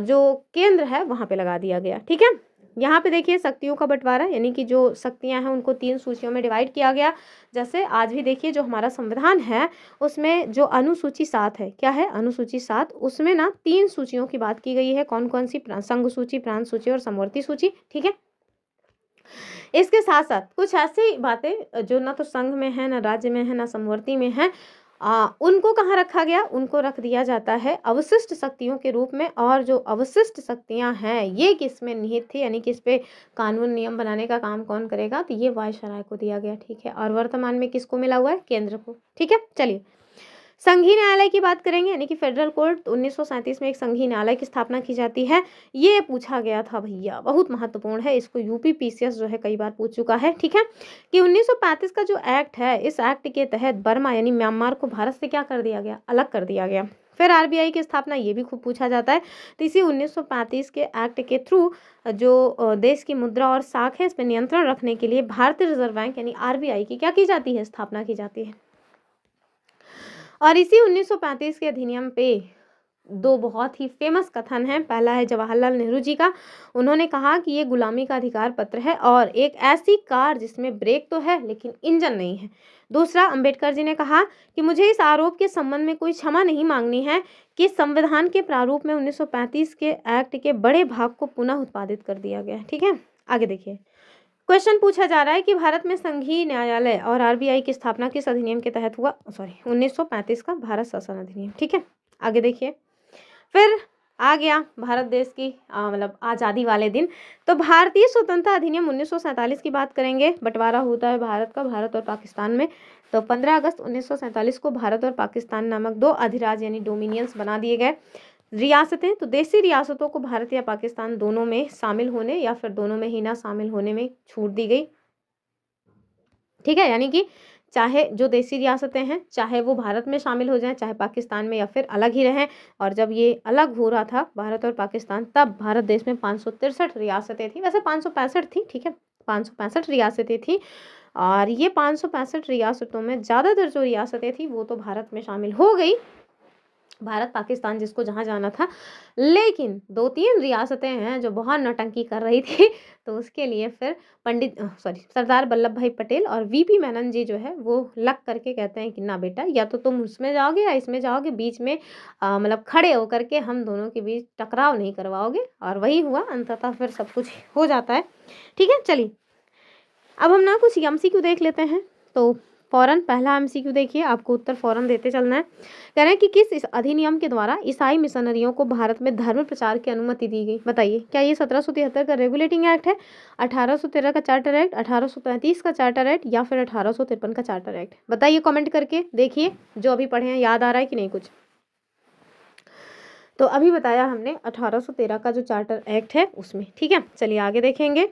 जो केंद्र है वहां पे लगा दिया गया, ठीक है। यहाँ पे देखिए शक्तियों का बंटवारा, यानी कि जो शक्तियाँ हैं उनको 3 सूचियों में डिवाइड किया गया। जैसे आज भी देखिए जो हमारा संविधान है उसमें जो अनुसूची 7 है, क्या है अनुसूची 7, उसमें ना 3 सूचियों की बात की गई है। कौन कौन सी? संघ सूची, प्रांत सूची और समवर्ती सूची। ठीक है, इसके साथ साथ कुछ ऐसी बातें जो ना तो संघ में है, ना राज्य में है, ना समवर्ती में है, उनको कहाँ रखा गया? उनको रख दिया जाता है अवशिष्ट शक्तियों के रूप में। और जो अवशिष्ट शक्तियां हैं ये किस में निहित थी, यानी कि इस पे कानून नियम बनाने का काम कौन करेगा? तो ये वायसराय को दिया गया। ठीक है, और वर्तमान में किसको मिला हुआ है? केंद्र को। ठीक है, चलिए संघीय न्यायालय की बात करेंगे, यानी कि फेडरल कोर्ट। 1937 में एक संघीय न्यायालय की स्थापना की जाती है। ये पूछा गया था भैया, बहुत महत्वपूर्ण है, इसको यूपी पीसीएस जो है कई बार पूछ चुका है। ठीक है, कि 1935 का जो एक्ट है, इस एक्ट के तहत बर्मा यानी म्यांमार को भारत से क्या कर दिया गया? अलग कर दिया गया। फिर आरबीआई की स्थापना, ये भी खूब पूछा जाता है। तो इसी 1935 के एक्ट के थ्रू जो देश की मुद्रा और साख है इस पर नियंत्रण रखने के लिए भारतीय रिजर्व बैंक यानी आरबीआई की क्या की जाती है? स्थापना की जाती है। और इसी 1935 के अधिनियम पे 2 बहुत ही फेमस कथन हैं। पहला है जवाहरलाल नेहरू जी का, उन्होंने कहा कि ये गुलामी का अधिकार पत्र है और एक ऐसी कार जिसमें ब्रेक तो है लेकिन इंजन नहीं है। दूसरा, अंबेडकर जी ने कहा कि मुझे इस आरोप के संबंध में कोई क्षमा नहीं मांगनी है कि संविधान के प्रारूप में 1935 के एक्ट के बड़े भाग को पुनः उत्पादित कर दिया गया। ठीक है, आगे देखिए क्वेश्चन पूछा जा रहा है कि भारत में संघीय न्यायालय और आरबीआई की स्थापना किस अधिनियम के तहत हुआ? 1935 का भारत शासन अधिनियम। ठीक है, आगे देखिए फिर आ गया भारत देश की मतलब आज़ादी वाले दिन। तो भारतीय स्वतंत्रता अधिनियम 1947 की बात करेंगे। बंटवारा होता है भारत का, भारत और पाकिस्तान में। तो 15 अगस्त 1947 को भारत और पाकिस्तान नामक 2 अधिराज्य यानी डोमिनियंस बना दिए गए। रियासतें, तो देशी रियासतों को भारत या पाकिस्तान दोनों में शामिल होने या फिर दोनों में ही ना शामिल होने में छूट दी गई। ठीक है, यानी कि चाहे जो देशी रियासतें हैं चाहे वो भारत में शामिल हो जाएं, चाहे पाकिस्तान में, या फिर अलग ही रहें। और जब ये अलग हो रहा था भारत और पाकिस्तान, तब भारत देश में 563 रियासतें थी, वैसे 565 थी। ठीक है, 565 रियासतें थी। और ये 565 रियासतों में ज़्यादातर जो रियासतें थी वो तो भारत में शामिल हो गई, भारत पाकिस्तान जिसको जहाँ जाना था। लेकिन 2-3 रियासतें हैं जो बहुत नौटंकी कर रही थी, तो उसके लिए फिर सरदार वल्लभ भाई पटेल और वीपी मेनन जी जो है वो लग करके कहते हैं कि ना बेटा, या तो तुम उसमें जाओगे या इसमें जाओगे, बीच में मतलब खड़े होकर के हम दोनों के बीच टकराव नहीं करवाओगे। और वही हुआ, अंततः फिर सब कुछ हो जाता है। ठीक है, चलिए अब हम ना कुछ एमसीक्यू देख लेते हैं। तो फौरन पहला एमसीक्यू देखिए, आपको उत्तर फौरन देते चलना है। कह रहे हैं कि किस इस अधिनियम के द्वारा ईसाई मिशनरियों को भारत में धर्म प्रचार की अनुमति दी गई? बताइए, क्या ये 1773 का रेगुलेटिंग एक्ट है, 1813 का चार्टर एक्ट, 1835 का चार्टर एक्ट, या फिर 1853 का चार्टर एक्ट? बताइए कमेंट करके। देखिए जो अभी पढ़े हैं याद आ रहा है कि नहीं कुछ? तो अभी बताया हमने 1813 का जो चार्टर एक्ट है उसमें। ठीक है, चलिए आगे देखेंगे।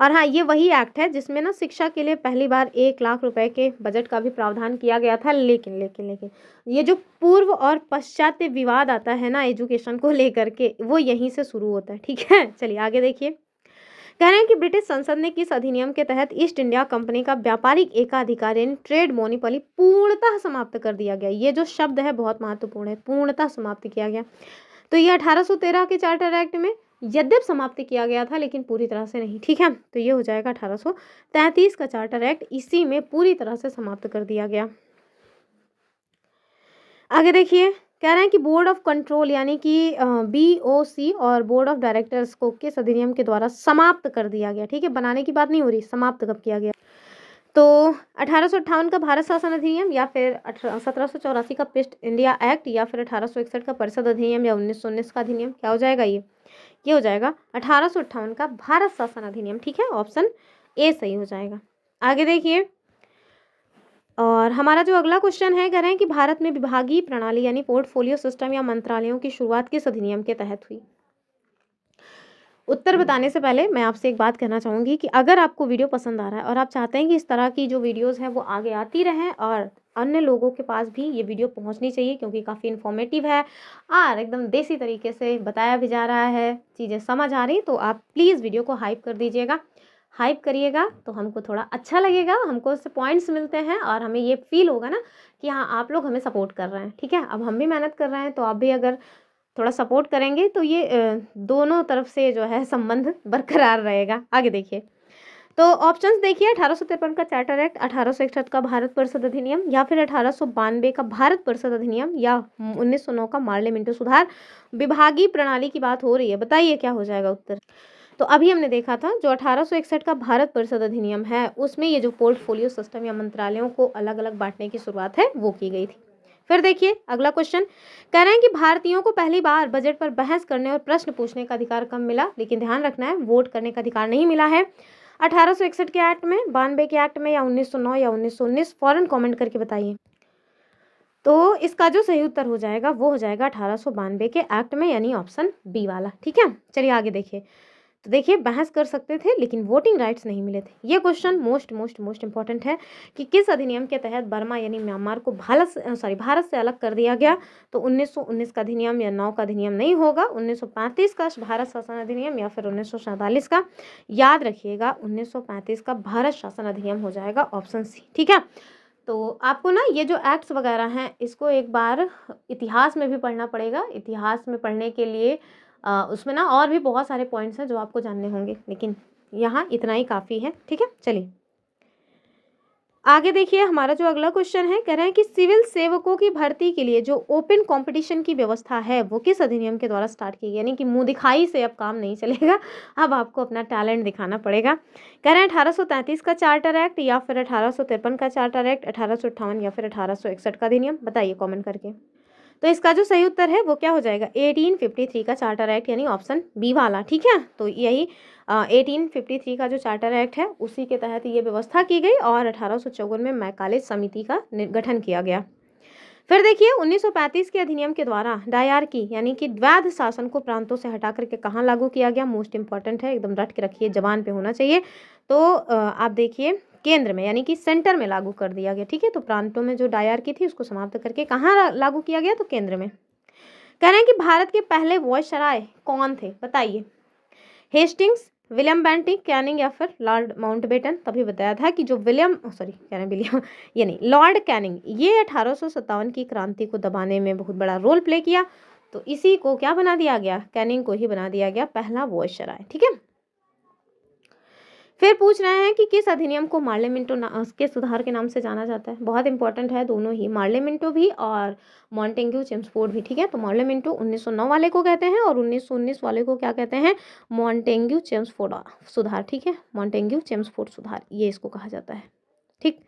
और हाँ, ये वही एक्ट है जिसमें ना शिक्षा के लिए पहली बार 1 लाख रुपए के बजट का भी प्रावधान किया गया था। लेकिन ये जो पूर्व और पश्चात्य विवाद आता है ना एजुकेशन को लेकर के, वो यहीं से शुरू होता है। ठीक है, चलिए आगे देखिए। कह रहे हैं कि ब्रिटिश संसद ने किस अधिनियम के तहत ईस्ट इंडिया कंपनी का व्यापारिक एकाधिकार यानी ट्रेड मोनोपोली पूर्णतः समाप्त कर दिया गया? ये जो शब्द है बहुत महत्वपूर्ण है, पूर्णतः समाप्त किया गया। तो ये 1813 के चार्टर एक्ट में यद्यप समाप्त किया गया था लेकिन पूरी तरह से नहीं। ठीक है, तो ये हो जाएगा 1833 का चार्टर एक्ट, इसी में पूरी तरह से समाप्त कर दिया गया। आगे देखिए, कह रहे हैं कि बोर्ड ऑफ कंट्रोल यानी कि बीओसी और बोर्ड ऑफ डायरेक्टर्स को किस अधिनियम के द्वारा समाप्त कर दिया गया? ठीक है, बनाने की बात नहीं हो रही, समाप्त कब किया गया? तो 1858 का भारत शासन अधिनियम, या फिर 1784 का ईस्ट इंडिया एक्ट, या फिर 1861 का परिषद अधिनियम, या 1919 का अधिनियम? क्या हो जाएगा ये हो जाएगा 1858 का भारत शासन अधिनियम। ठीक है, ऑप्शन ए सही हो जाएगा। आगे देखिए, और हमारा जो अगला क्वेश्चन है, कह रहे हैं कि भारत में विभागीय प्रणाली यानी पोर्टफोलियो सिस्टम या मंत्रालयों की शुरुआत किस अधिनियम के तहत हुई? उत्तर बताने से पहले मैं आपसे एक बात कहना चाहूँगी कि अगर आपको वीडियो पसंद आ रहा है और आप चाहते हैं कि इस तरह की जो वीडियोस हैं वो आगे आती रहें और अन्य लोगों के पास भी ये वीडियो पहुंचनी चाहिए, क्योंकि काफ़ी इन्फॉर्मेटिव है और एकदम देसी तरीके से बताया भी जा रहा है, चीज़ें समझ आ रही, तो आप प्लीज़ वीडियो को हाइप कर दीजिएगा। हाइप करिएगा तो हमको थोड़ा अच्छा लगेगा, हमको उससे पॉइंट्स मिलते हैं और हमें ये फील होगा ना कि हाँ आप लोग हमें सपोर्ट कर रहे हैं। ठीक है, अब हम भी मेहनत कर रहे हैं, तो आप भी अगर थोड़ा सपोर्ट करेंगे तो ये दोनों तरफ से जो है संबंध बरकरार रहेगा। आगे देखिए, तो ऑप्शंस देखिए, 1853 का चार्टर एक्ट, 1861 का भारत परिषद अधिनियम, या फिर 1892 का भारत परिषद अधिनियम, या 1909 का मार्ले मिंटो सुधार। विभागीय प्रणाली की बात हो रही है, बताइए क्या हो जाएगा उत्तर। तो अभी हमने देखा था जो 1861 का भारत परिषद अधिनियम है उसमें ये जो पोर्टफोलियो सिस्टम या मंत्रालयों को अलग अलग बांटने की शुरुआत है वो की गई थी। फिर देखिए अगला क्वेश्चन, कह रहे हैं कि भारतीयों को पहली बार बजट पर बहस करने और प्रश्न पूछने का अधिकार कब मिला, लेकिन ध्यान रखना है वोट करने का अधिकार नहीं मिला है। 1861 के एक्ट में, 92 के एक्ट में, या 1909 या 1919, फौरन कमेंट करके बताइए। तो इसका जो सही उत्तर हो जाएगा वो हो जाएगा 1892 के एक्ट में, यानी ऑप्शन बी वाला। ठीक है, चलिए आगे देखिए। तो देखिए बहस कर सकते थे लेकिन वोटिंग राइट्स नहीं मिले थे। ये क्वेश्चन मोस्ट इंपॉर्टेंट है कि किस अधिनियम के तहत बर्मा यानी म्यांमार को भारत से अलग कर दिया गया। तो 1919 का अधिनियम या 9 का अधिनियम नहीं होगा, 1935 का भारत शासन अधिनियम या फिर 1947 का। याद रखिएगा 1935 का भारत शासन अधिनियम हो जाएगा ऑप्शन सी। ठीक है, तो आपको ना ये जो एक्ट्स वगैरह हैं इसको एक बार इतिहास में भी पढ़ना पड़ेगा। इतिहास में पढ़ने के लिए उसमें ना और भी बहुत सारे पॉइंट्स हैं जो आपको जानने होंगे, लेकिन यहाँ इतना ही काफ़ी है। ठीक है, चलिए आगे देखिए। हमारा जो अगला क्वेश्चन है, कह रहे हैं कि सिविल सेवकों की भर्ती के लिए जो ओपन कंपटीशन की व्यवस्था है वो किस अधिनियम के द्वारा स्टार्ट की गई, यानी कि मुंह दिखाई से अब काम नहीं चलेगा, अब आपको अपना टैलेंट दिखाना पड़ेगा। कह रहे हैं 1833 का चार्टर एक्ट, या फिर 1853 का चार्टर एक्ट, 1858 या फिर 1861 का अधिनियम, बताइए कमेंट करके। तो इसका जो सही उत्तर है वो क्या हो जाएगा, 1853 का चार्टर एक्ट, यानी ऑप्शन बी वाला। ठीक है, तो यही 1853 का जो चार्टर एक्ट है उसी के तहत ये व्यवस्था की गई और 1854 में मैकाले समिति का गठन किया गया। फिर देखिए 1935 के अधिनियम के द्वारा डायरकी यानी कि द्वैध शासन को प्रांतों से हटा करके कहाँ लागू किया गया, मोस्ट इंपॉर्टेंट है, एकदम रट के रखिए, जबान पे होना चाहिए। तो आप देखिए केंद्र में यानी कि सेंटर में लागू कर दिया गया। ठीक है, तो प्रांतों में जो डायरकी थी उसको समाप्त करके कहाँ लागू किया गया, तो केंद्र में। कह रहे हैं कि भारत के पहले वायसराय कौन थे, बताइए। हेस्टिंग्स, विलियम बेंटिंग, कैनिंग या फिर लॉर्ड माउंटबेटन। तभी बताया था कि जो विलियम ये नहीं, लॉर्ड कैनिंग, ये 1857 की क्रांति को दबाने में बहुत बड़ा रोल प्ले किया। तो इसी को क्या बना दिया गया, कैनिंग को ही बना दिया गया पहला वायसराय। ठीक है, फिर पूछ रहे हैं कि किस अधिनियम को मार्ले मिंटो के सुधार के नाम से जाना जाता है। बहुत इंपॉर्टेंट है दोनों ही, मार्ले मिंटो भी और मॉन्टेग्यू चेम्सफोर्ड भी। ठीक है, तो मार्ले मिंटो 1909 वाले को कहते हैं और 1919 वाले को क्या कहते हैं, मॉन्टेग्यू चेम्सफोर्ड सुधार। ठीक है, मॉन्टेग्यू चेम्सफोर्ड सुधार ये इसको कहा जाता है। ठीक,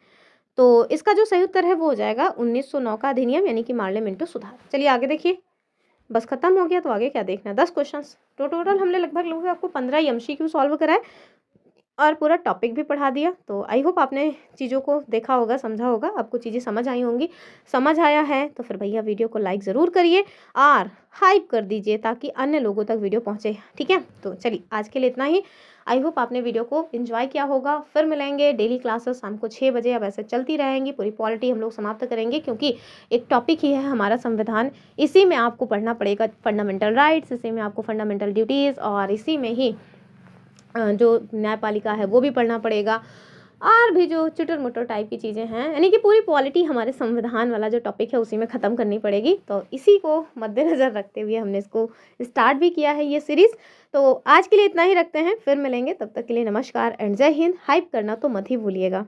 तो इसका जो सही उत्तर है वो हो जाएगा 1909 का अधिनियम, यानी कि मार्ले मिंटो सुधार। चलिए आगे देखिए, बस खत्म हो गया तो आगे क्या देखना है, 10 क्वेश्चन तो टोटल हमने लगभग आपको 15 MCQ सॉल्व कराए और पूरा टॉपिक भी पढ़ा दिया। तो आई होप आपने चीज़ों को देखा होगा, समझा होगा, आपको चीज़ें समझ आई होंगी। समझ आया है तो फिर भैया वीडियो को लाइक ज़रूर करिए और हाइप कर दीजिए ताकि अन्य लोगों तक वीडियो पहुंचे। ठीक है, तो चलिए आज के लिए इतना ही। आई होप आपने वीडियो को एंजॉय किया होगा। फिर मिलेंगे, डेली क्लासेस शाम को 6 बजे अब ऐसे चलती रहेंगी। पूरी पॉलिटी हम लोग समाप्त करेंगे क्योंकि एक टॉपिक ही है हमारा संविधान, इसी में आपको पढ़ना पड़ेगा फंडामेंटल राइट्स, इसी में आपको फंडामेंटल ड्यूटीज़ और इसी में ही जो न्यायपालिका है वो भी पढ़ना पड़ेगा और भी जो चुटर मुटर टाइप की चीज़ें हैं, यानी कि पूरी पॉलिटी हमारे संविधान वाला जो टॉपिक है उसी में ख़त्म करनी पड़ेगी। तो इसी को मद्देनज़र रखते हुए हमने इसको स्टार्ट भी किया है ये सीरीज़। तो आज के लिए इतना ही रखते हैं, फिर मिलेंगे, तब तक के लिए नमस्कार एंड जय हिंद। हाइप करना तो मत ही भूलिएगा।